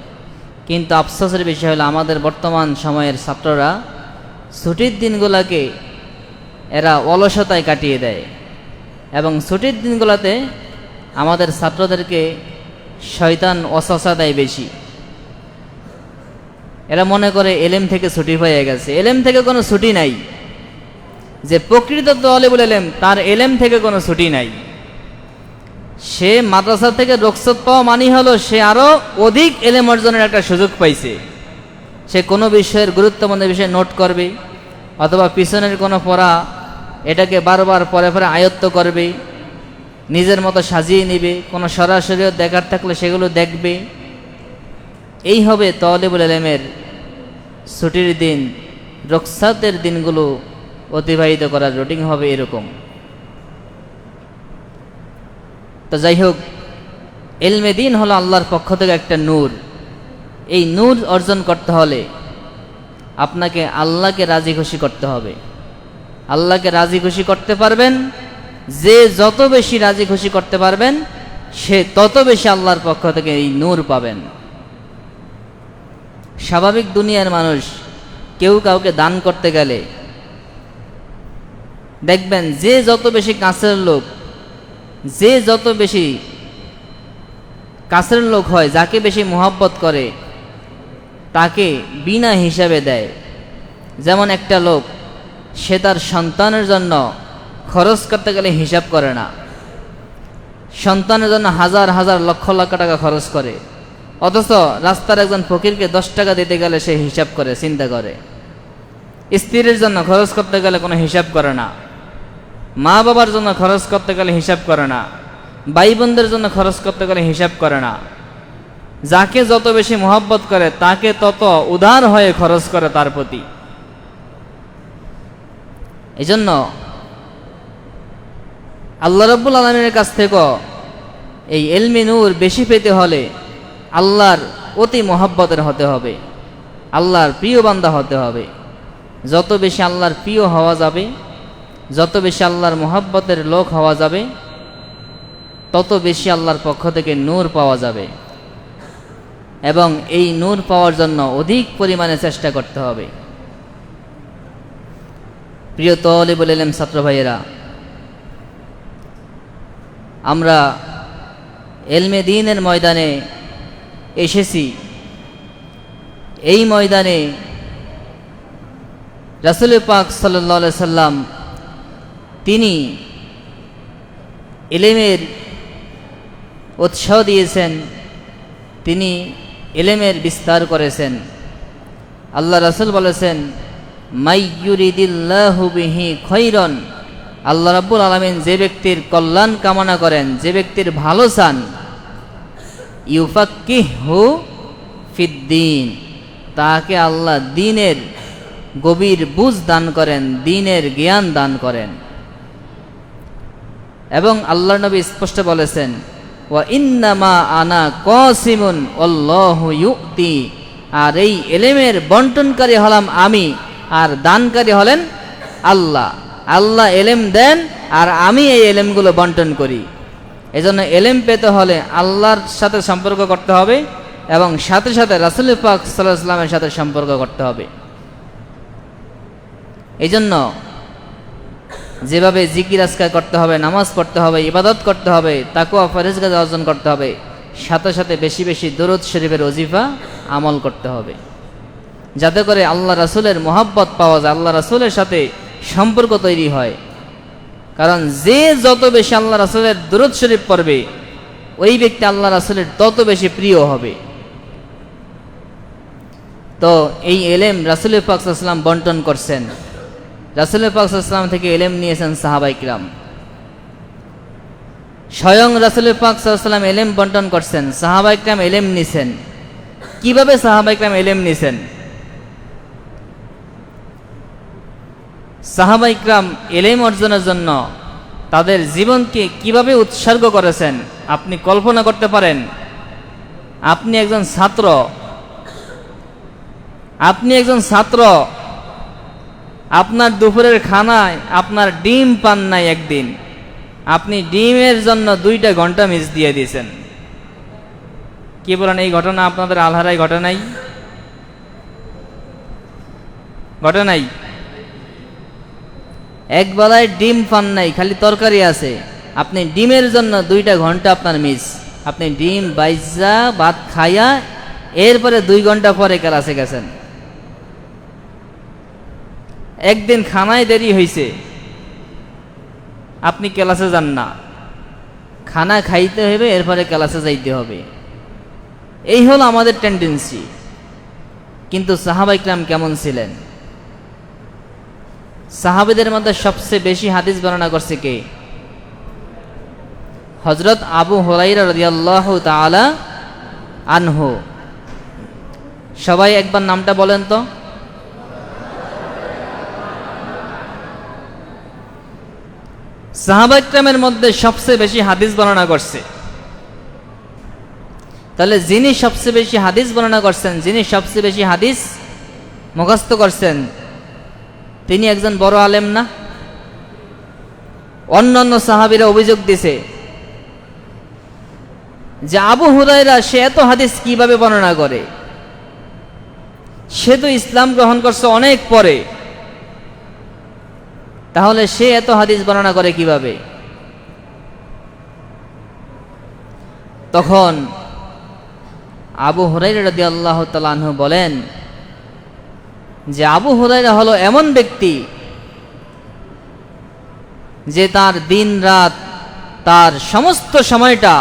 কিন্তু আফসোসের বিষয় হলো আমাদের বর্তমান সময়ের ছাত্ররা ছুটির দিনগুলোকে এরা অলসতায় কাটিয়ে দেয়, এবং ছুটির দিনগুলোতে আমাদের ছাত্রদেরকে শয়তান ওয়াসওয়াসা দেয় বেশি। এরা মনে করে এলেম থেকে ছুটি হয়ে গেছে। এলেম থেকে কোনো ছুটি নাই। যে প্রকৃত তালিবুল ইলম, তার এলেম থেকে কোনো ছুটি নাই। সে মাদ্রাসা থেকে রুখসত পাওয়া মানি হলো সে আরো অধিক এলেম অর্জনের একটা সুযোগ পাইছে। সে কোনো বিষয়ের গুরুত্বপূর্ণ বিষয় নোট করবে, অথবা পিছনের কোনো পড়া এটাকে বারবার পরে পরে আয়ত্ত করবে, নিজের মতো সাজিয়ে নেবে, কোনো সরাসরি দেখার থাকলে সেগুলো দেখবে। এই হবে তালিবুল ইলমের ছুটির দিন, রুখসাতের দিনগুলো অতিবাহিত করার রুটিন হবে এরকম। তো যাই হোক, ইলমে দিন হলো আল্লাহর পক্ষ থেকে একটা নূর। এই নূর অর্জন করতে হলে আপনাকে আল্লাহকে রাজি খুশি করতে হবে। আল্লাহকে রাজি খুশি করতে পারবেন, যে যত বেশি রাজি খুশি করতে পারবেন, সে তত বেশি আল্লাহর পক্ষ থেকে এই নূর পাবেন। স্বাভাবিক দুনিয়ার মানুষ কেউ কাউকে দান করতে গেলে দেখবেন যে যত বেশি কাছের লোক, যে যত বেশি কাছের লোক হয়, যাকে বেশি মোহাব্বত করে, তাকে বিনা হিসাবে দেয়। যেমন একটা লোক, সে তার সন্তানের জন্য খরচ করতে গেলে হিসাব করে না, সন্তানের জন্য হাজার হাজার লক্ষ লক্ষ টাকা খরচ করে, অথচ রাস্তার একজন ফকিরকে 10 টাকা দিতে গেলে সে হিসাব করে, চিন্তা করে। স্ত্রীর জন্য খরচ করতে গেলে কোনো হিসাব করে না, মা বাবার জন্য খরচ করতে গেলে হিসাব করে না, ভাই বোনদের জন্য খরচ করতে গেলে হিসাব করে না। যাকে যত বেশি মোহাব্বত করে তাকে তত উদার হয়ে খরচ করে তার প্রতি। এই জন্য আল্লাহ রাব্বুল আলামিনের কাছ থেকে এই ইলমে নূর বেশি পেতে হলে আল্লাহর অতি মোহাব্বতের হতে হবে, আল্লাহর প্রিয় বান্দা হতে হবে। যত বেশি আল্লাহর প্রিয় হওয়া যাবে, যত বেশি আল্লাহর মোহাব্বতের লোক হওয়া যাবে, তত বেশি আল্লাহর পক্ষ থেকে নূর পাওয়া যাবে। এবং এই নূর পাওয়ার জন্য অধিক পরিমাণে চেষ্টা করতে হবে। প্রিয় তালিবুল ইলম ছাত্র ভাইয়েরা, আমরা ইলমে দ্বীনের ময়দানে এসেছি। এই ময়দানে রাসূল পাক সাল্লাল্লাহু আলাইহি সাল্লাম তিনি ইলমের উৎসাহ দিয়েছেন, তিনি ইলমের বিস্তার করেছেন। আল্লাহ রাসূল বলেছেন, মাই ইউরিদিল্লাহু বিহি খায়রান, আল্লাহ রাব্বুল আলামিন যে ব্যক্তির কল্যাণ কামনা করেন, যে ব্যক্তির ভালো চান, ইউফাক্কিহু ফিদ্দীন, তাকে আল্লাহ দ্বীনের গভীর বুঝ দান করেন, দ্বীনের জ্ঞান দান করেন। এবং আল্লাহর নবী স্পষ্ট বলেছেন, ওয়া ইন্নামা আনা কাসিমুন আল্লাহু ইউতি, আর এই ইলমের বন্টনকারী হলাম আমি, আর দানকারী হলেন আল্লাহ। আল্লাহ এলেম দেন আর আমি এই এলেমগুলো বন্টন করি। এজন্য এলেম পেতে হলে আল্লাহর সাথে সম্পর্ক করতে হবে এবং সাথে সাথে রাসূল পাক সাল্লাল্লাহু আলাইহি ওয়াসাল্লামের সাথে সম্পর্ক করতে হবে। এই জন্য যেভাবে জিকির আজকার করতে হবে, নামাজ পড়তে হবে, ইবাদত করতে হবে, তাকওয়া ফরজগাজ অর্জন করতে হবে, সাথে সাথে বেশি বেশি দরুদ শরীফের ওজিফা আমল করতে হবে, যাতে করে আল্লাহ রাসূলের মহব্বত পাওয়া যায়, আল্লাহ রাসূলের সাথে সম্পর্ক তৈরি হয়। কারণ যে যত বেশি আল্লাহ রাসূলের দরুদ শরীফ পড়বে ওই ব্যক্তি আল্লাহ রাসূলের তত বেশি প্রিয় হবে। তো এই এলেম রাসূল পাক সাল্লাল্লাহু আলাইহি ওয়াসাল্লাম বন্টন করছেন। রাসূল পাক সাল্লাল্লাহু আলাইহি ওয়াসাল্লাম থেকে এলেম নিয়েছেন সাহাবায়ে কিরাম। স্বয়ং রাসূল পাক সাল্লাল্লাহু আলাইহি ওয়াসাল্লাম এলেম বন্টন করছেন, সাহাবায়ে কিরাম এলেম নিছেন। কিভাবে সাহাবায়ে কিরাম এলেম নিছেন? সাহাবায়ে কিরাম এলেম অর্জনের জন্য তাদের জীবনকে কিভাবে উৎসর্গ করেছেন আপনি কল্পনা করতে পারেন? আপনি একজন ছাত্র, আপনার দুপুরের খানায় আপনার ডিম পান নাই একদিন, আপনি ডিমের জন্য 2টা ঘন্টা মিস দিয়ে দিয়েছেন। কি বলেন, এই ঘটনা আপনাদের আলহারায় ঘটে নাই? এক বেলায় ডিম পান নাই, খালি তরকারি আছে, আপনি ডিমের জন্য 2টা ঘন্টা আপনার মিস। আপনি ডিম বাইজা ভাত খাইয়া এরপরে 2 ঘন্টা পরে ক্লাসে গেছেন। একদিন খানায় দেরি হয়েছে, আপনি ক্লাসে যান না, খানা খাইতে হবে এরপরে ক্লাসে যাইতে হবে। এই হলো আমাদের টেন্ডেন্সি। কিন্তু সাহাবায়ে কিরাম কেমন ছিলেন? সাহাবীদের মধ্যে সবচেয়ে বেশি হাদিস বর্ণনা করছে কে? হযরত আবু হুরায়রা রাদিয়াল্লাহু তাআলা আনহু। সবাই একবার নামটা বলেন তো। সাহাবায়ে কিরামের মধ্যে সবচেয়ে বেশি হাদিস বর্ণনা করছে। তাহলে যিনি সবচেয়ে বেশি হাদিস বর্ণনা করছেন, যিনি সবচেয়ে বেশি হাদিস মুখস্থ করছেন, তিনি একজন বড় আলেম না? অন্যান্য সাহাবীরা অভিযোগ দিছে যে আবু হুরায়রা সে এত হাদিস কিভাবে বর্ণনা করে? সে তো ইসলাম গ্রহণ করছে অনেক পরে, তাহলে সে এত হাদিস বর্ণনা করে কিভাবে? তখন আবু হুরায়রা রাদিয়াল্লাহু তাআলা আনহু বলেন যে আবু হুরায়রা হলো এমন ব্যক্তি যে তার দিন রাত, তার সমস্ত সময়টা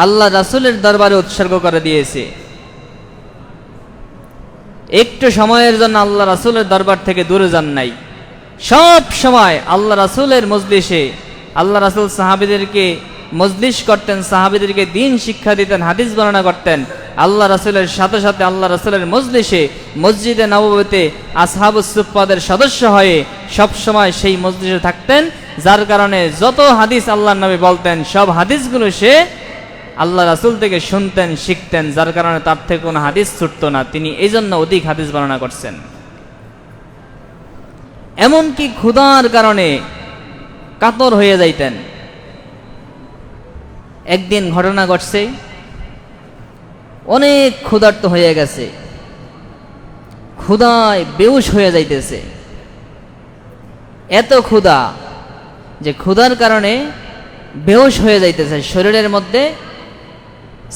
আল্লাহ রাসূলের দরবারে উৎসর্গ করে দিয়েছে। একটু সময়ের জন্য আল্লাহ রাসূলের দরবার থেকে দূরে যান নাই। সব সময় আল্লাহ রাসূলের মজলিসে আল্লাহ রাসূল সাহাবীদেরকে মজলিস করতেন, সাহাবীদেরকে দ্বীন শিক্ষা দিতেন, হাদিস বর্ণনা করতেন। আল্লাহ রাসূলের সাথে সাথে আল্লাহ রাসূলের মজলিসে মসজিদে নববীতে আসহাবুস সুফফাদের সদস্য হয়ে সব সময় সেই মজলিসে থাকতেন, যার কারণে যত হাদিস আল্লাহর নবী বলতেন সব হাদিসগুলো সে আল্লাহ রাসূল থেকে শুনতেন, শিখতেন, যার কারণে তার থেকে কোনো হাদিস ছুটতো না। তিনি এই জন্য অধিক হাদিস বর্ণনা করছেন। এমনকি ক্ষুধার কারণে কাতর হয়ে যাইতেন। একদিন ঘটনা ঘটছে, অনেক ক্ষুধার্ত হয়ে গেছে, ক্ষুধায় বেহুশ হয়ে যাইতেছে। এত ক্ষুধা যে ক্ষুধার কারণে বেহুশ হয়ে যাইতেছে, শরীরের মধ্যে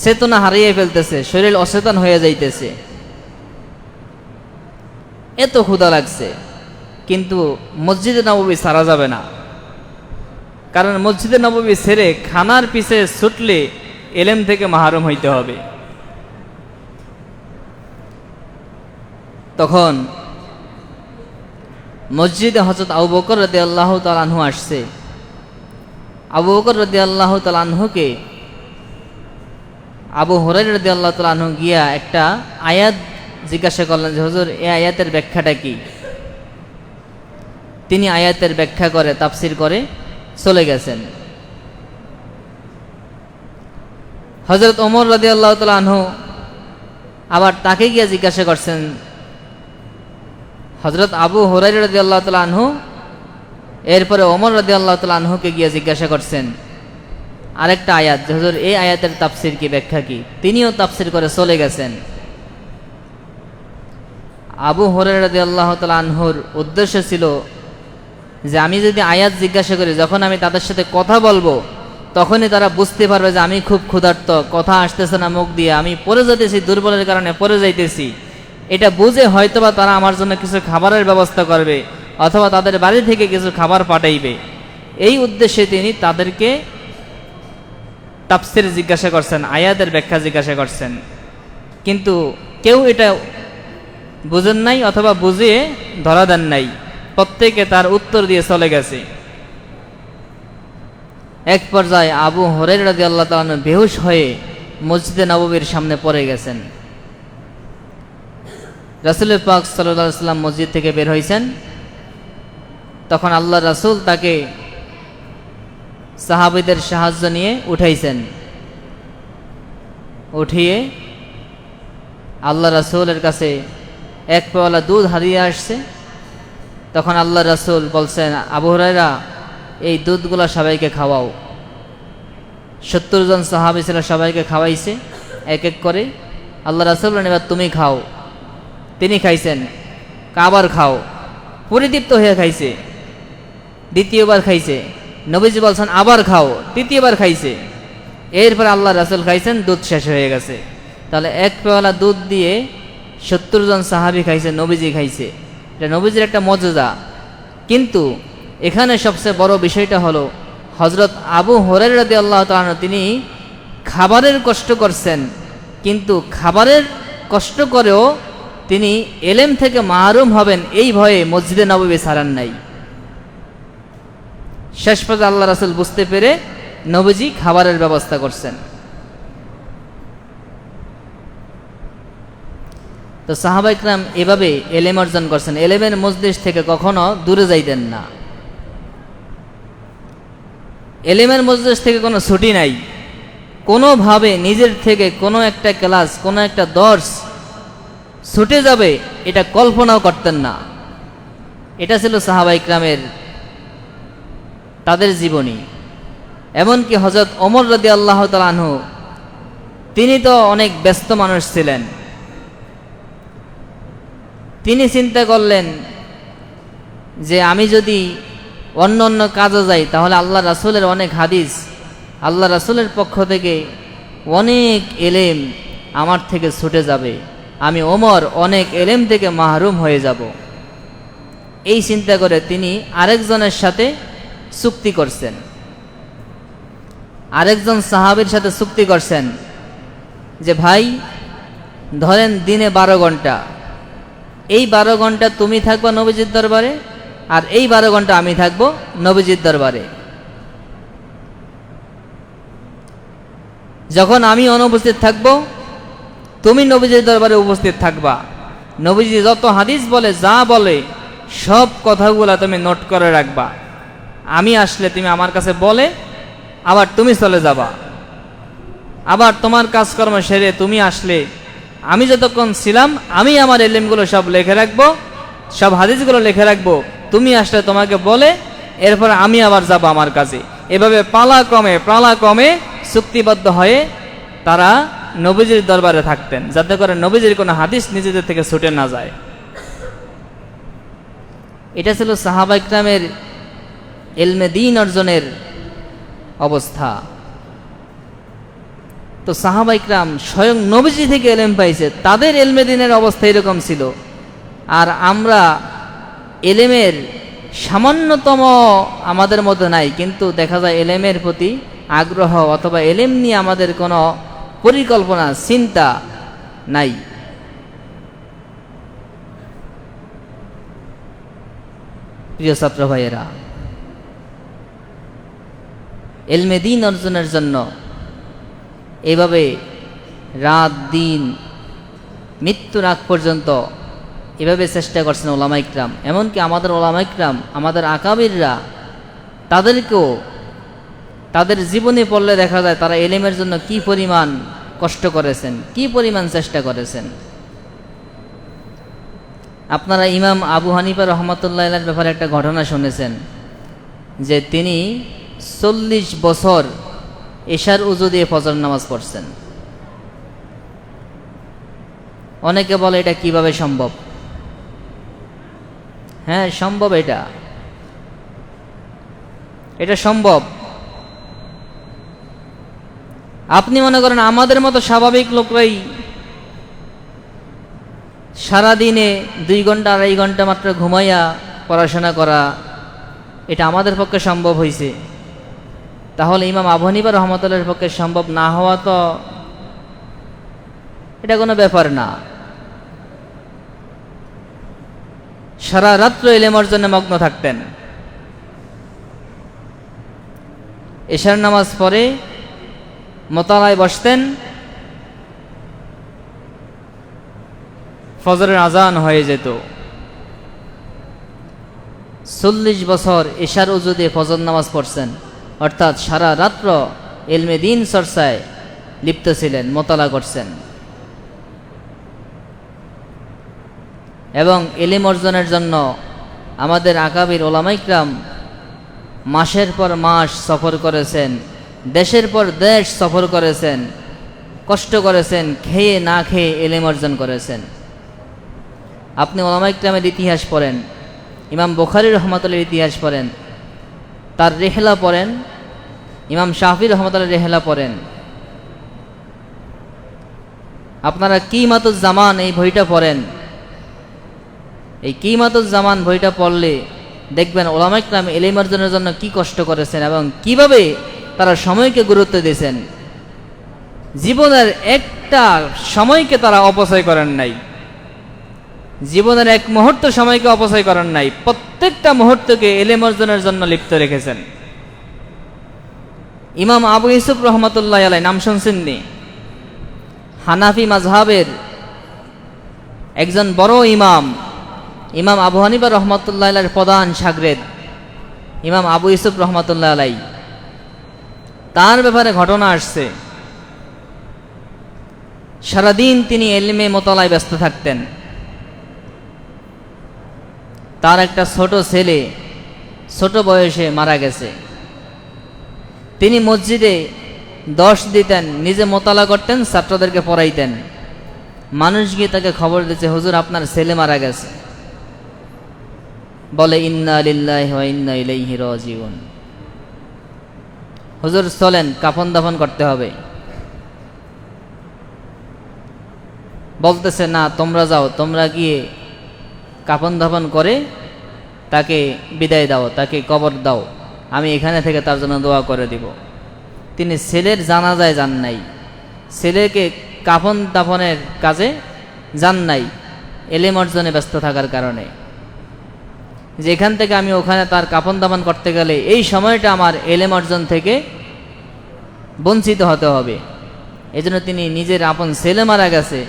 চেতনা হারিয়ে ফেলতেছে, শরীর অচেতন হয়ে যাইতেছে, এত ক্ষুধা লাগছে। কিন্তু মসজিদে নববী ছাড়া যাবে না, কারণ মসজিদে নববী ছেড়ে খানার পিছে ছুটলে এলেম থেকে মাহরুম হইতে হবে। তখন মসজিদে হযরত আবু বকর রাদিয়াল্লাহু তাআলা আনহু আসছে। আবু বকর রাদিয়াল্লাহু তাআলা আনহুকে আবু হুরায়রা রাদিয়াল্লাহু তাআলা আনহু গিয়া একটা আয়াত জিজ্ঞাসা করলেন যে হুজুর এই আয়াতের ব্যাখ্যাটা কি? তিনি আয়াতের ব্যাখ্যা করে তাফসির করে চলে গেছেন। হযরত ওমর রাদিয়াল্লাহু তাআলা আনহু আবার তাকে গিয়ে জিজ্ঞাসা করছেন, হযরত আবু হুরায়রা রাদিয়াল্লাহু তাআলা আনহু এরপরে ওমর রাদিয়াল্লাহু তাআলা আনহুকে গিয়ে জিজ্ঞাসা করছেন আরেকটা আয়াত, যে হুজুর এই আয়াতের তাফসির কি, ব্যাখ্যা কি? তিনিও তাফসির করে চলে গেছেন। আবু হুরায়রা রাদিয়াল্লাহু তাআলা আনহুর উদ্দেশ্য ছিল যে আমি যদি আয়াত জিজ্ঞাসা করি, যখন আমি তাদের সাথে কথা বলবো তখনই তারা বুঝতে পারবে যে আমি খুব ক্ষুধার্ত, কথা আসতেছে না মুখ দিয়ে, আমি পড়ে যেতেছি, দুর্বলের কারণে পড়ে যাইতেছি। এটা বুঝে হয়তোবা তারা আমার জন্য কিছু খাবারের ব্যবস্থা করবে অথবা তাদের বাড়ি থেকে কিছু খাবার পাঠাইবে। এই উদ্দেশ্যে তিনি তাদেরকে তাফসির জিজ্ঞাসা করছেন, আয়াতের ব্যাখ্যা জিজ্ঞাসা করছেন, কিন্তু কেউ এটা বুঝেন নাই অথবা বুঝিয়ে ধরা দেন নাই, প্রত্যেকে তার উত্তর দিয়ে চলে গেছে। এক পর্যায়ে আবু হুরায়রা রাদিয়াল্লাহু তাআলা আনহু বেহুশ হয়ে মসজিদে নববীর সামনে পড়ে গেছেন। রাসূল পাক সাল্লাল্লাহু আলাইহি ওয়াসাল্লাম মসজিদ থেকে বের হয়েছেন, তখন আল্লাহ রাসূল তাকে সাহাবীদের সাহায্য নিয়ে উঠাইছেন। উঠিয়ে আল্লাহ রাসূলের কাছে এক পেয়ালা দুধ হারিয়ে আসছে। তখন আল্লাহ রাসূল বলছেন, আবু হুরায়রা এই দুধগুলা সবাইকে খাওয়াও। 70 জন সাহাবী ছিল, সবাইকে খাওয়াইছে এক এক করে। আল্লাহ রাসূল বলেন, এবার তুমি খাও। তিনি খাইছেন, আবার খাও। পরিতৃপ্ত হয়ে খাইছে, দ্বিতীয়বার খাইছে। নবীজি বলছেন আবার খাও, তৃতীয়বার খাইছে। এরপর আল্লাহ রাসূল খাইছেন, দুধ শেষ হয়ে গেছে। তাহলে এক পেয়ালা দুধ দিয়ে 70 জন সাহাবী খাইছে, নবীজি খাইছে। এটা নবীজির একটা মর্যাদা। কিন্তু এখানে সবচেয়ে বড় বিষয়টা হলো হযরত আবু হুরায়রা রাদিয়াল্লাহু তাআলা আনহু তিনি খাবারের কষ্ট করছেন, কিন্তু খাবারের কষ্ট করেও তিনি এলেম থেকে মাহরুম হবেন এই ভয়ে মসজিদে নববী ছাড়েন নাই। শেষ পর্যন্ত আল্লাহ রাসূল বুঝতে পেরে নবীজি খাবারের ব্যবস্থা করছেন। তো সাহাবা ইকরাম এভাবে এলেম অর্জন করছেন, এলেমের মজলিস থেকে কখনো দূরে যাইতেন না। এলেমের মজলিস থেকে কোনো ছুটি নাই, কোনোভাবে নিজের থেকে কোনো একটা ক্লাস, কোনো একটা দর্স ছুটে যাবে এটা কল্পনাও করতেন না। এটা ছিল সাহাবা ইকরামের তাদের জীবনী। এমনকি হযরত ওমর রাদিয়াল্লাহু তাআলা আনহু তিনি তো অনেক ব্যস্ত মানুষ ছিলেন। তিনি চিন্তা করলেন যে আমি যদি অন্য অন্য কাজে যাই তাহলে আল্লাহ রাসূলের অনেক হাদিস, আল্লাহ রাসূলের পক্ষ থেকে অনেক এলেম আমার থেকে ছুটে যাবে, আমি ওমর অনেক এলেম থেকে মাহরুম হয়ে যাব। এই চিন্তা করে তিনি আরেকজনের সাথে চুক্তি করছেন, আরেকজন সাহাবীর সাথে চুক্তি করছেন যে ভাই ধরেন দিনে 12 ঘন্টা, এই 12 ঘন্টা তুমি থাকবা নবীজির দরবারে, আর এই 12 ঘন্টা আমি থাকবো নবীজির দরবারে। যখন আমি অনুপস্থিত থাকবো তুমি নবীজির দরবারে উপস্থিত থাকবা। নবীজি যত হাদিস বলে, যা বলে সব কথাগুলো তুমি নোট করে রাখবা। আমি আসলে তুমি আমার কাছে বলে আবার তুমি চলে যাবা। আবার তোমার কাজকর্ম সেরে তুমি আসলে আমি যতক্ষণ ছিলাম আমি আমার এলেমগুলো সব লিখে রাখবো, সব হাদিসগুলো লিখে রাখবো। তুমি আসলে তোমাকে বলে এরপর আমি আবার যাব আমার কাছে। এভাবে পালাক্রমে চুক্তিবদ্ধ হয়ে তারা নবীজির দরবারে থাকতেন, যাতে করে নবীজির কোনো হাদিস নিজেদের থেকে ছুটে না যায়। এটা ছিল সাহাবা ইকরামের ইলমে দ্বীন অর্জনের অবস্থা। তো সাহাবা ইকরাম স্বয়ং নবীজি থেকে এলেম পাইছে, তাদের ইলমে দ্বীনের অবস্থা এরকম ছিল। আর আমরা এলেমের সামান্যতম আমাদের মধ্যে নাই, কিন্তু দেখা যায় এলেমের প্রতি আগ্রহ অথবা এলেম নিয়ে আমাদের কোনো পরিকল্পনা চিন্তা নাই। প্রিয় ছাত্র ভাইয়েরা, ইলমে দ্বীন অর্জনের জন্য এভাবে রাত দিন মৃত্যুর আগ পর্যন্ত এভাবে চেষ্টা করছেন ওলামা ইকরাম। এমনকি আমাদের ওলামা ইকরাম, আমাদের আকাবিররা, তাদেরকেও তাদের জীবনে পড়লে দেখা যায় তারা এলেমের জন্য কি পরিমাণ কষ্ট করেছেন, কি পরিমাণ চেষ্টা করেছেন। আপনারা ইমাম আবু হানিফা রহমতুল্লাহ আলাইহির ব্যাপারে একটা ঘটনা শুনেছেন। যে তিনি 40 বছর এশার উজু দিয়ে ফজর নামাজ পড়ছেন। অনেকে বলে এটা কিভাবে সম্ভব? হ্যাঁ, সম্ভব। এটা সম্ভব। আপনি মনে করেন আমাদের মতো স্বাভাবিক লোকরাই সারাদিনে 2 ঘন্টা 2.5 ঘন্টা মাত্র ঘুমাইয়া পড়াশোনা করা, এটা আমাদের পক্ষে সম্ভব হয়েছে, তাহলে ইমাম আবু হানিফা রহমতুল্লাহর পক্ষে সম্ভব না হওয়া তো এটা কোনো ব্যাপার না। সারা রাত্র ইলম অর্জনে মগ্ন থাকতেন। এশার নামাজ পড়ে মোতালায় বসতেন, ফজরের আজান হয়ে যেত। 40 বছর এশার উজু দিয়ে ফজর নামাজ পড়ছেন, অর্থাৎ সারা রাত্র ইলমে দ্বীন চর্চায় লিপ্ত ছিলেন, মোতালা করছেন। এবং ইলম অর্জনের জন্য আমাদের আকাবির ওলামা ইকরাম মাসের পর মাস সফর করেছেন, দেশের পর দেশ সফর করেছেন, কষ্ট করেছেন, খেয়ে না খেয়ে ইলম অর্জন করেছেন। আপনি ওলামা ইকরামের ইতিহাস পড়েন, ইমাম বুখারী রহমতুল্লাহর ইতিহাস পড়েন, তার রেহলা পড়েন, ইমাম শাফি রহমতুল্লাহর রেহলা পড়েন। আপনারা কিমাতুজ জামান এই বইটা পড়েন। এই কিমাতুজ জামান বইটা পড়লে দেখবেন ওলামা ইকরাম ইলম অর্জনের জন্য কি কষ্ট করেছেন এবং কিভাবে তারা সময়কে গুরুত্ব দিয়েছেন। জীবনের একটা সময়কে তারা অপচয় করেন নাই, জীবনের এক মুহূর্ত সময়কে অপচয় করেন নাই, প্রত্যেকটা মুহূর্তকে ইলম অর্জনের জন্য লিপ্ত রেখেছেন। ইমাম আবু ইউসুফ রহমতুল্লাহ আলাইহি, নাম শুনছেননি? হানাফি মাযহাবের একজন বড় ইমাম, ইমাম আবু হানিফা রহমতুল্লাহ আলাইহির প্রধান শাগরেদ ইমাম আবু ইউসুফ রহমতুল্লাহ আলাইহি, তার ব্যাপারে ঘটনা আসছে। সারাদিন তিনি ইলমে মোতালায় ব্যস্ত থাকতেন। তার একটা ছোট ছেলে ছোট বয়সে মারা গেছে। তিনি মসজিদে 10 দিতেন, নিজে মোতালা করতেন, ছাত্রদেরকে পড়াইতেন। মানুষ গিয়ে তাকে খবর দিচ্ছে, হুজুর আপনার ছেলে মারা গেছে। বলে ইন্না লিল্লাহি ওয়া ইন্না ইলাইহি রাজিউন। হুজুর চলেন, কাফন দাফন করতে হবে। বলতেছে না, তোমরা যাও, তোমরা গিয়ে কাফন দাফন করে তাকে বিদায় দাও, তাকে কবর দাও, আমি এখানে থেকে তার জন্য দোয়া করে দিব। তিনি ছেলের জানাজায় যান নাই, ছেলেকে কাফন দাফনের কাজে যান নাই, ইলম অর্জনে ব্যস্ত থাকার কারণে। যেখান থেকে আমি ওখানে তার কাফন দাফন করতে গেলে এই সময়টা আমার ইলম অর্জন থেকে বঞ্চিত হতে হবে। এজন্য তিনি নিজের আপন ছেলে মারা গেছে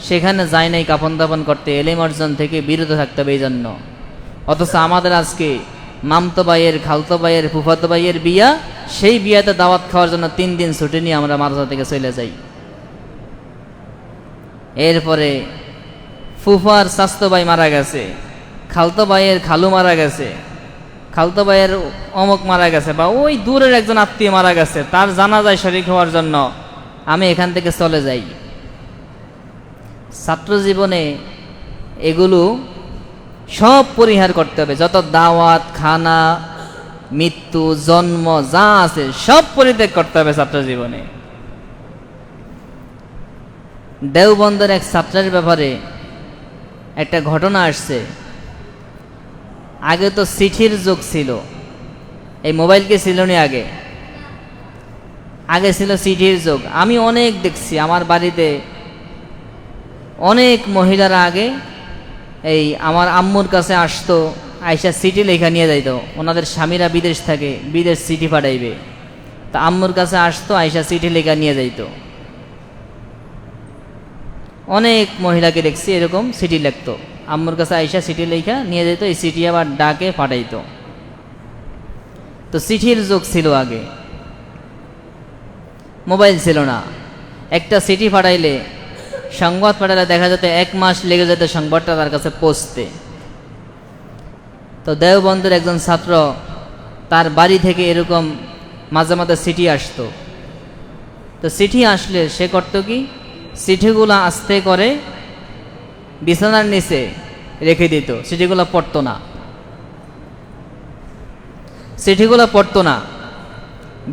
সেখানে যায় নাই কাফন দাফন করতে, ইলম অর্জন থেকে বিরত থাকতে হবে এই জন্য। অথচ আমাদের আজকে মামতো ভাইয়ের, খালতো ভাইয়ের, ফুফাতো ভাইয়ের বিয়া, সেই বিয়াতে দাওয়াত খাওয়ার জন্য 3 দিন ছুটি নিয়ে আমরা মাদ্রাসা থেকে চলে যাই। এরপরে ফুফার স্বাস্থ্য ভাই মারা গেছে, খালতো ভাইয়ের খালু মারা গেছে, খালতো ভাইয়ের অমুক মারা গেছে, বা ওই দূরের একজন আত্মীয় মারা গেছে, তার জানাজায় শরীক হওয়ার জন্য আমি এখান থেকে চলে যাই। ছাত্র জীবনে এগুলো সব পরিহার করতে হবে। যত দাওয়াত, খানা, মৃত্যু, জন্ম যা আছে সব পরিত্যাগ করতে হবে ছাত্র জীবনে। দেওবন্দের এক ছাত্রের ব্যাপারে একটা ঘটনা আসছে। আগে তো চিঠির যুগ ছিল, এই মোবাইল কে ছিল না, আগে ছিল চিঠির যুগ। আমি অনেক দেখছি আমার বাড়িতে, অনেক মহিলারা আগে এই আমার আম্মুর কাছে আসতো, আইসা চিঠি লেখা নিয়ে যাইত। ওনাদের স্বামীরা বিদেশ থাকে, বিদেশ চিঠি পাঠাইবে, তা আম্মুর কাছে আসতো, আইসা চিঠি লেখা নিয়ে যাইত। অনেক মহিলাকে দেখছি এরকম চিঠি লিখতো, আম্মুর কাছে আইসা চিঠি লেখা নিয়ে যেত, এই চিঠি আবার ডাকে পাঠাইতো। তো চিঠির যুগ ছিল আগে, মোবাইল ছিল না। একটা চিঠি পাঠাইলে, সংবাদ পাঠালে দেখা যেত 1 মাস লেগে যেত সংবাদটা তার কাছে পৌঁছতে। তো দেওবন্দের একজন ছাত্র তার বাড়ি থেকে এরকম মাঝে মাঝে চিঠি আসতো। তো চিঠি আসলে সে করতো কি, চিঠিগুলো আস্তে করে বিছানার নিচে রেখে দিত, চিঠিগুলো পড়তো না, চিঠিগুলো পড়তো না,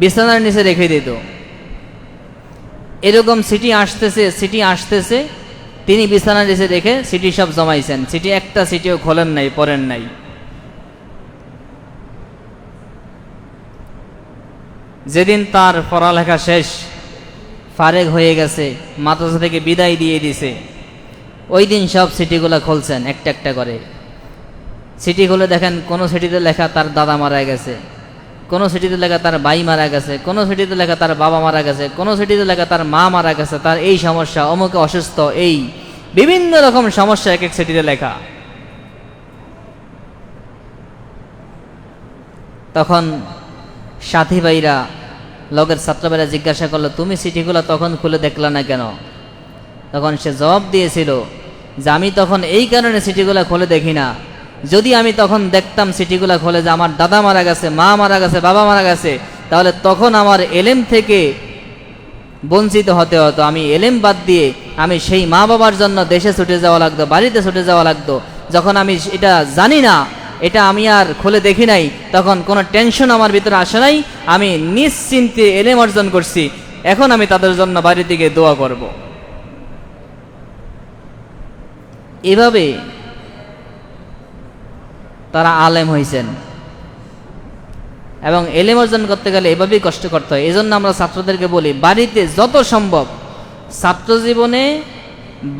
বিছানার নিচে রেখে দিত। এরকম চিঠি আসতেছে, তিনি বিছানার নিচে রেখে চিঠি সব জমাইছেন, চিঠি একটা চিঠিও খোলেন নাই, পড়েন নাই। যেদিন তার পড়ালেখা শেষ, ফারেগ হয়ে গেছে, মাদ্রাসা থেকে বিদায় দিয়ে দিছে, ওই দিন সব চিঠিগুলো খুলছেন একটা একটা করে। চিঠি খুলে দেখেন কোনো চিঠিতে লেখা তার দাদা মারা গেছে, কোনো চিঠিতে লেখা তার ভাই মারা গেছে, কোনো চিঠিতে লেখা তার বাবা মারা গেছে, কোনো চিঠিতে লেখা তার মা মারা গেছে, তার এই সমস্যা, অমুকে অসুস্থ, এই বিভিন্ন রকম সমস্যা এক এক চিঠিতে লেখা। তখন সাথী ভাইরা, লগের ছাত্র ভাইরা জিজ্ঞাসা করলো, তুমি চিঠিগুলো তখন খুলে দেখলা না কেন? তখন সে জবাব দিয়েছিল যে আমি তখন এই কারণে চিঠিগুলো খুলে দেখি না, যদি আমি তখন দেখতাম চিঠিগুলো খুলে যে আমার দাদা মারা গেছে, মা মারা গেছে, বাবা মারা গেছে, তাহলে তখন আমার এলেম থেকে বঞ্চিত হতে হতো। আমি এলেম বাদ দিয়ে আমি সেই মা বাবার জন্য দেশে ছুটে যাওয়া লাগতো, বাড়িতে ছুটে যাওয়া লাগতো। যখন আমি এটা জানি না, এটা আমি আর খুলে দেখি নাই, তখন কোনো টেনশন আমার ভিতরে আসে নাই, আমি নিশ্চিন্তে এলেম অর্জন করছি। এখন আমি তাদের জন্য বাড়ি থেকে দোয়া করব। এভাবে তারা আলেম হয়েছেন। এবং এলেম অর্জন করতে গেলে এভাবেই কষ্ট করতে হয়। এই জন্য আমরা ছাত্রদেরকে বলি, বাড়িতে যত সম্ভব, ছাত্র জীবনে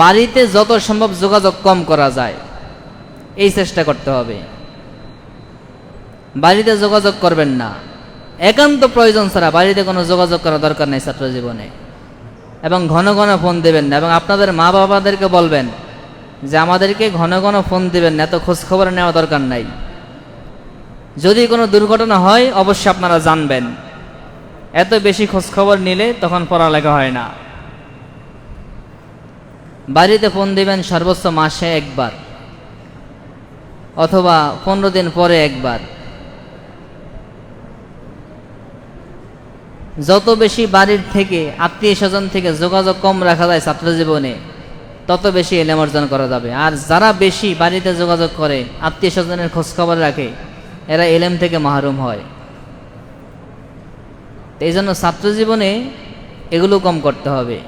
বাড়িতে যত সম্ভব যোগাযোগ কম করা যায় এই চেষ্টা করতে হবে। বাড়িতে যোগাযোগ করবেন না, একান্ত প্রয়োজন ছাড়া বাড়িতে কোনো যোগাযোগ করা দরকার নেই ছাত্র জীবনে। এবং ঘন ঘন ফোন দেবেন না, এবং আপনাদের মা বাবাদেরকে বলবেন যে আমাদেরকে ঘন ঘন ফোন দেবেন না, এত খোঁজখবর নেওয়া দরকার নাই। যদি কোনো দুর্ঘটনা হয় অবশ্যই আপনারা জানবেন, এত বেশি খোঁজখবর নিলে তখন পড়ালেখা হয় না। বাড়িতে ফোন দিবেন সর্বোচ্চ মাসে একবার, অথবা 15 দিন পরে একবার। যত বেশি বাড়ির থেকে, আত্মীয় স্বজন থেকে যোগাযোগ কম রাখা যায় ছাত্র জীবনে, তত বেশি এলেম অর্জন করা যাবে। আর যারা বেশি বাড়িতে যোগাযোগ করে, আত্মীয় স্বজনের খোঁজখবর রাখে, এরা এলেম থেকে মাহরুম হয়। এই জন্য ছাত্র জীবনে এগুলো কম করতে হবে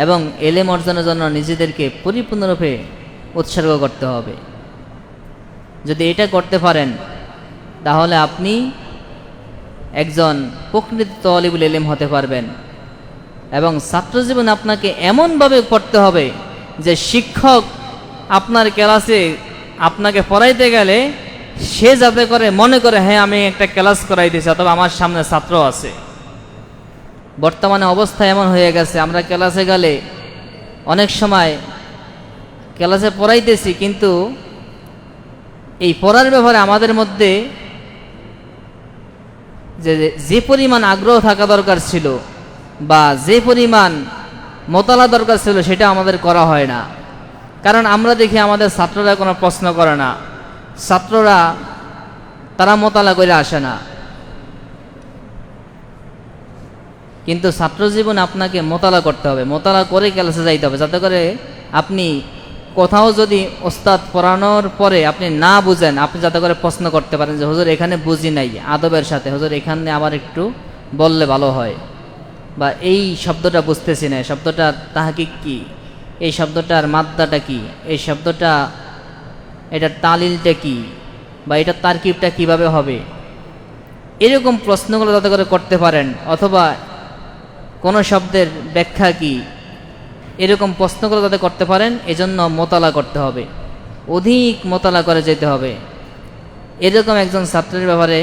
এবং এলেম অর্জনের জন্য নিজেদেরকে পরিপূর্ণরূপে উৎসর্গ করতে হবে। যদি এটা করতে পারেন তাহলে আপনি একজন প্রকৃত তালিবুল ইলম হতে পারবেন। এবং ছাত্র জীবনে আপনাকে এমনভাবে পড়তে হবে যে শিক্ষক আপনার ক্লাসে আপনাকে পড়াইতে গেলে সে যাতে করে মনে করে, হ্যাঁ আমি একটা ক্লাস করাইতেছি, অথবা আমার সামনে ছাত্র আছে। বর্তমানে অবস্থা এমন হয়ে গেছে, আমরা ক্লাসে গেলে অনেক সময় ক্লাসে পড়াইতেছি, কিন্তু এই পড়ার ব্যাপারে আমাদের মধ্যে যে পরিমাণ আগ্রহ থাকা দরকার ছিল বা যে পরিমাণ মোতালা দরকার ছিল সেটা আমাদের করা হয় না। কারণ আমরা দেখি আমাদের ছাত্ররা কোনো প্রশ্ন করে না, ছাত্ররা তারা মোতালা করে আসে না। কিন্তু ছাত্র জীবনে আপনাকে মোতালা করতে হবে, মোতালা করে ক্লাসে যাইতে হবে, যাতে করে আপনি কোথাও যদি ওস্তাদ পড়ানোর পরে আপনি না বুঝেন, আপনি যাতে করে প্রশ্ন করতে পারেন যে হুজুর এখানে বুঝি নাই, আদবের সাথে হুজুর এখানে আবার একটু বললে ভালো হয়, বা এই শব্দটা বুঝতেছি না, শব্দটার তাহকিক কি, এই শব্দটার মাদ্দাটা কি, এই শব্দটা এটার তালিলটা কি, বা এটার তারকিবটা কিভাবে হবে, এরকম প্রশ্নগুলো যাতে করে করতে পারেন। অথবা কোনো শব্দের ব্যাখ্যা কি, এরকম প্রশ্নগুলো যাতে করতে পারেন, এজন্য মোতালা করতে হবে, অধিক মোতালা করে যেতে হবে। এরকম একজন ছাত্রের ব্যাপারে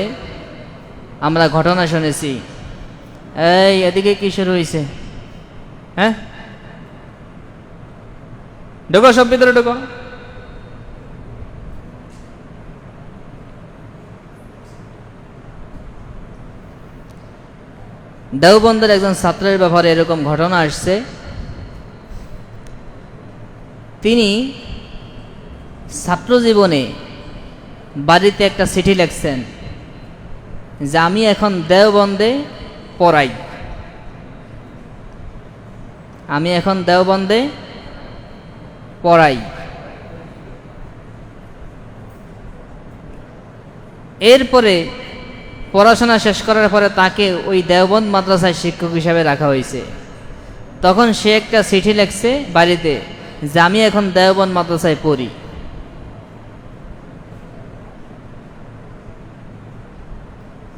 আমরা ঘটনা শুনেছি। এই এদিকে কি শুরু হয়েছে? হ্যাঁ, ঢোকো, সব ভিতরে ঢোকো। দেওবন্দের একজন ছাত্রের ব্যাপারে এরকম ঘটনা আসছে। তিনি ছাত্র জীবনে বাড়িতে একটা চিঠি লিখছেন যে আমি এখন দেওবন্দে পড়াই, আমি এখন দেওবন্দে পড়াই। এরপরে পড়াশোনা শেষ করার পরে তাকে ওই দেওবন্দ মাদ্রাসায় শিক্ষক হিসাবে রাখা হয়েছে। তখন সে একটা চিঠি লিখছে বাড়িতে যে আমি এখন দেওবন্দ মাদ্রাসায় পড়ি।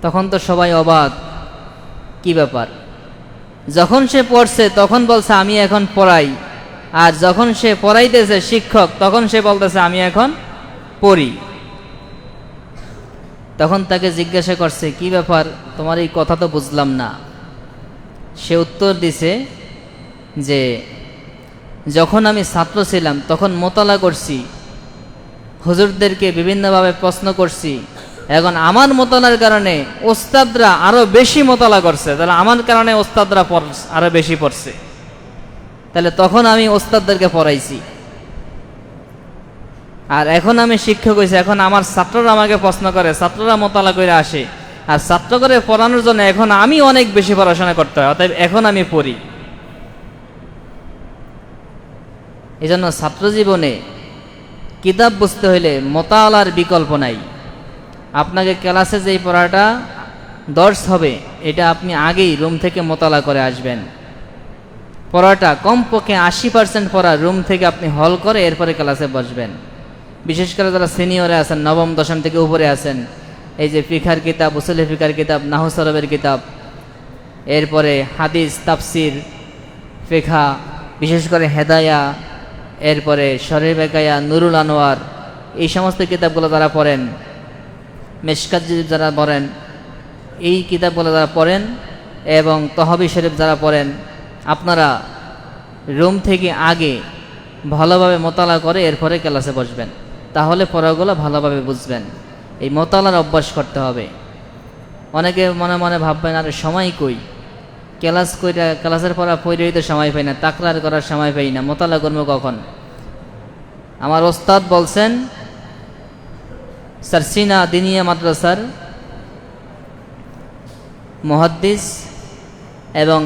তখন তো সবাই অবাক, কি ব্যাপার? যখন সে পড়ছে তখন বলছে আমি এখন পড়াই, আর যখন সে পড়াইতেছে শিক্ষক তখন সে বলতেছে আমি এখন পড়ি। তখন তাকে জিজ্ঞাসা করছে, কি ব্যাপার, তোমার এই কথা তো বুঝলাম না। সে উত্তর দিছে যে যখন আমি ছাত্র ছিলাম তখন মোতালা করছি, হুজুরদেরকে বিভিন্নভাবে প্রশ্ন করছি, এখন আমার মোতালার কারণে ওস্তাদরা আরো বেশি মোতালা করছে, তাহলে আমার কারণে ওস্তাদরা আরো বেশি পড়ছে, তাহলে তখন আমি ওস্তাদদেরকে পড়াইছি। আর এখন আমি শিক্ষক হয়েছি, এখন আমার ছাত্ররা আমাকে প্রশ্ন করে, ছাত্ররা মোতালা করে আসে, আর ছাত্র করে পড়ানোর জন্য এখন আমি অনেক বেশি পড়াশোনা করতে হয়, অতএব এখন আমি পড়ি। এই জন্য ছাত্র জীবনে কিতাব বুঝতে হইলে মোতালার বিকল্প নাই। আপনাকে ক্লাসে যেই পড়াটা দর্শ হবে এটা আপনি আগেই রুম থেকে মোতালা করে আসবেন। পড়াটা কমপক্ষে 80% পড়া রুম থেকে আপনি হল করে এরপরে ক্লাসে বসবেন। বিশেষ করে যারা সিনিয়রে আছেন, নবম দশম থেকে উপরে আছেন, এই যে ফিকার কিতাব, উসুলে ফিকার কিতাব, নাহু সরবের কিতাব, এরপরে হাদিস, তাফসির, ফিকহা, বিশেষ করে হেদায়া, এরপরে শরীফ বেকায়া, নুরুল আনোয়ার, এই সমস্ত কিতাবগুলো যারা পড়েন, মেশকাত যারা পড়েন, এই কিতাবগুলো যারা পড়েন এবং তহবি শরীফ যারা পড়েন, আপনারা রুম থেকে আগে ভালোভাবে মোতালা করে এরপরে ক্লাসে বসবেন, তাহলে পড়াগুলো ভালোভাবে বুঝবেন। এই মোতালার অভ্যাস করতে হবে। অনেকে মনে মনে ভাববেন আরে সময় কই, ক্লাসের পড়া পড়েই তো সময় পাই না, তাকরার করার সময় পাই না, মোতালা করবো কখন? আমার ওস্তাদ বলছেন, সারসিনা দিনিয়া মাদ্রাসার মুহাদ্দিস এবং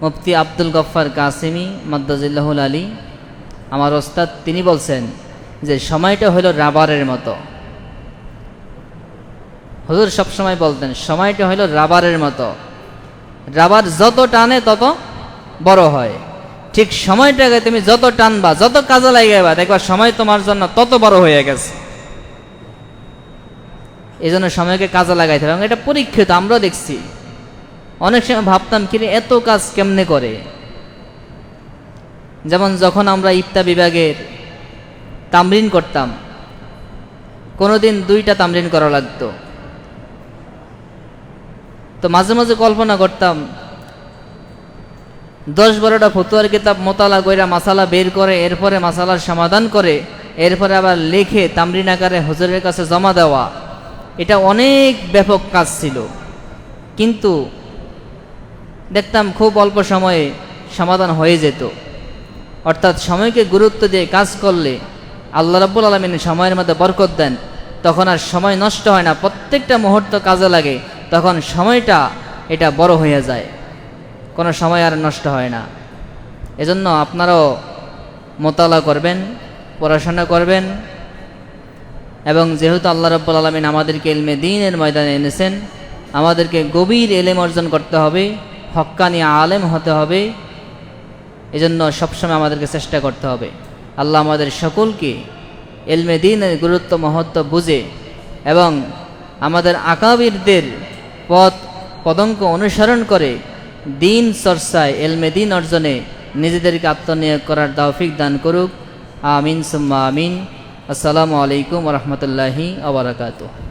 মুফতি আব্দুল গফফার কাসেমি মাদ্দাজিল্লাহুল আলী, আমার ওস্তাদ, তিনি বলছেন যে সময়টা হলো রাবারের মতো। হুজুর সবসময় বলতেন সময়টা হলো রাবারের মতো, রাবার যত টানে তত বড় হয়। ঠিক সময়টাকে তুমি যত টানবা, যত কাজে লাগাইবা, দেখবা সময় তোমার জন্য তত বড় হয়ে গেছে। এই জন্য সময়কে কাজে লাগাইতে হবে, এবং এটা পরীক্ষিত। আমরা দেখছি অনেক সময় ভাবতাম কি এত কাজ কেমনে করে। যেমন যখন আমরা ইফতা বিভাগের তামরিন করতাম, কোনোদিন 2টা তামরিন করা লাগতো, তো মাঝে মাঝে কল্পনা করতাম 10-12টা ফতুয়ার কিতাব মোতালা কইরা মাসালা বের করে, এরপরে মাসালার সমাধান করে, এরপরে আবার লিখে তামরিন আকারে হুজুরের কাছে জমা দেওয়া, এটা অনেক ব্যাপক কাজ ছিল। কিন্তু দেখতাম খুব অল্প সময়ে সমাধান হয়ে যেত। অর্থাৎ সময়কে গুরুত্ব দিয়ে কাজ করলে আল্লাহ রাব্বুল আলামিন সময়ের মধ্যে বরকত দেন, তখন আর সময় নষ্ট হয় না, প্রত্যেকটা মুহূর্ত কাজে লাগে, তখন সময়টা এটা বড় হয়ে যায়, কোনো সময় আর নষ্ট হয় না। এজন্য আপনারাও মোতালা করবেন, পড়াশোনা করবেন, এবং যেহেতু আল্লাহ রাব্বুল আলামিন আমাদেরকে ইলমে দ্বীনের ময়দানে এনেছেন, আমাদেরকে গভীর ইলম অর্জন করতে হবে, হক্কানি আলেম হতে হবে। এজন্য সবসময় আমাদেরকে চেষ্টা করতে হবে। আল্লাহ আমাদের সকলকে ইলমে দ্বীনের গুরুত্ব মহত্ব বুঝে এবং আমাদের আকাবিরদের পদঙ্ক অনুসরণ করে দিন চর্চায়, ইলমে দ্বীন অর্জনে নিজেদেরকে আত্মনিয়োগ করার তৌফিক দান করুক। আমিন সুম্মা আমিন। আসসালামু আলাইকুম ওয়া রাহমাতুল্লাহি ওয়া বারাকাতুহু।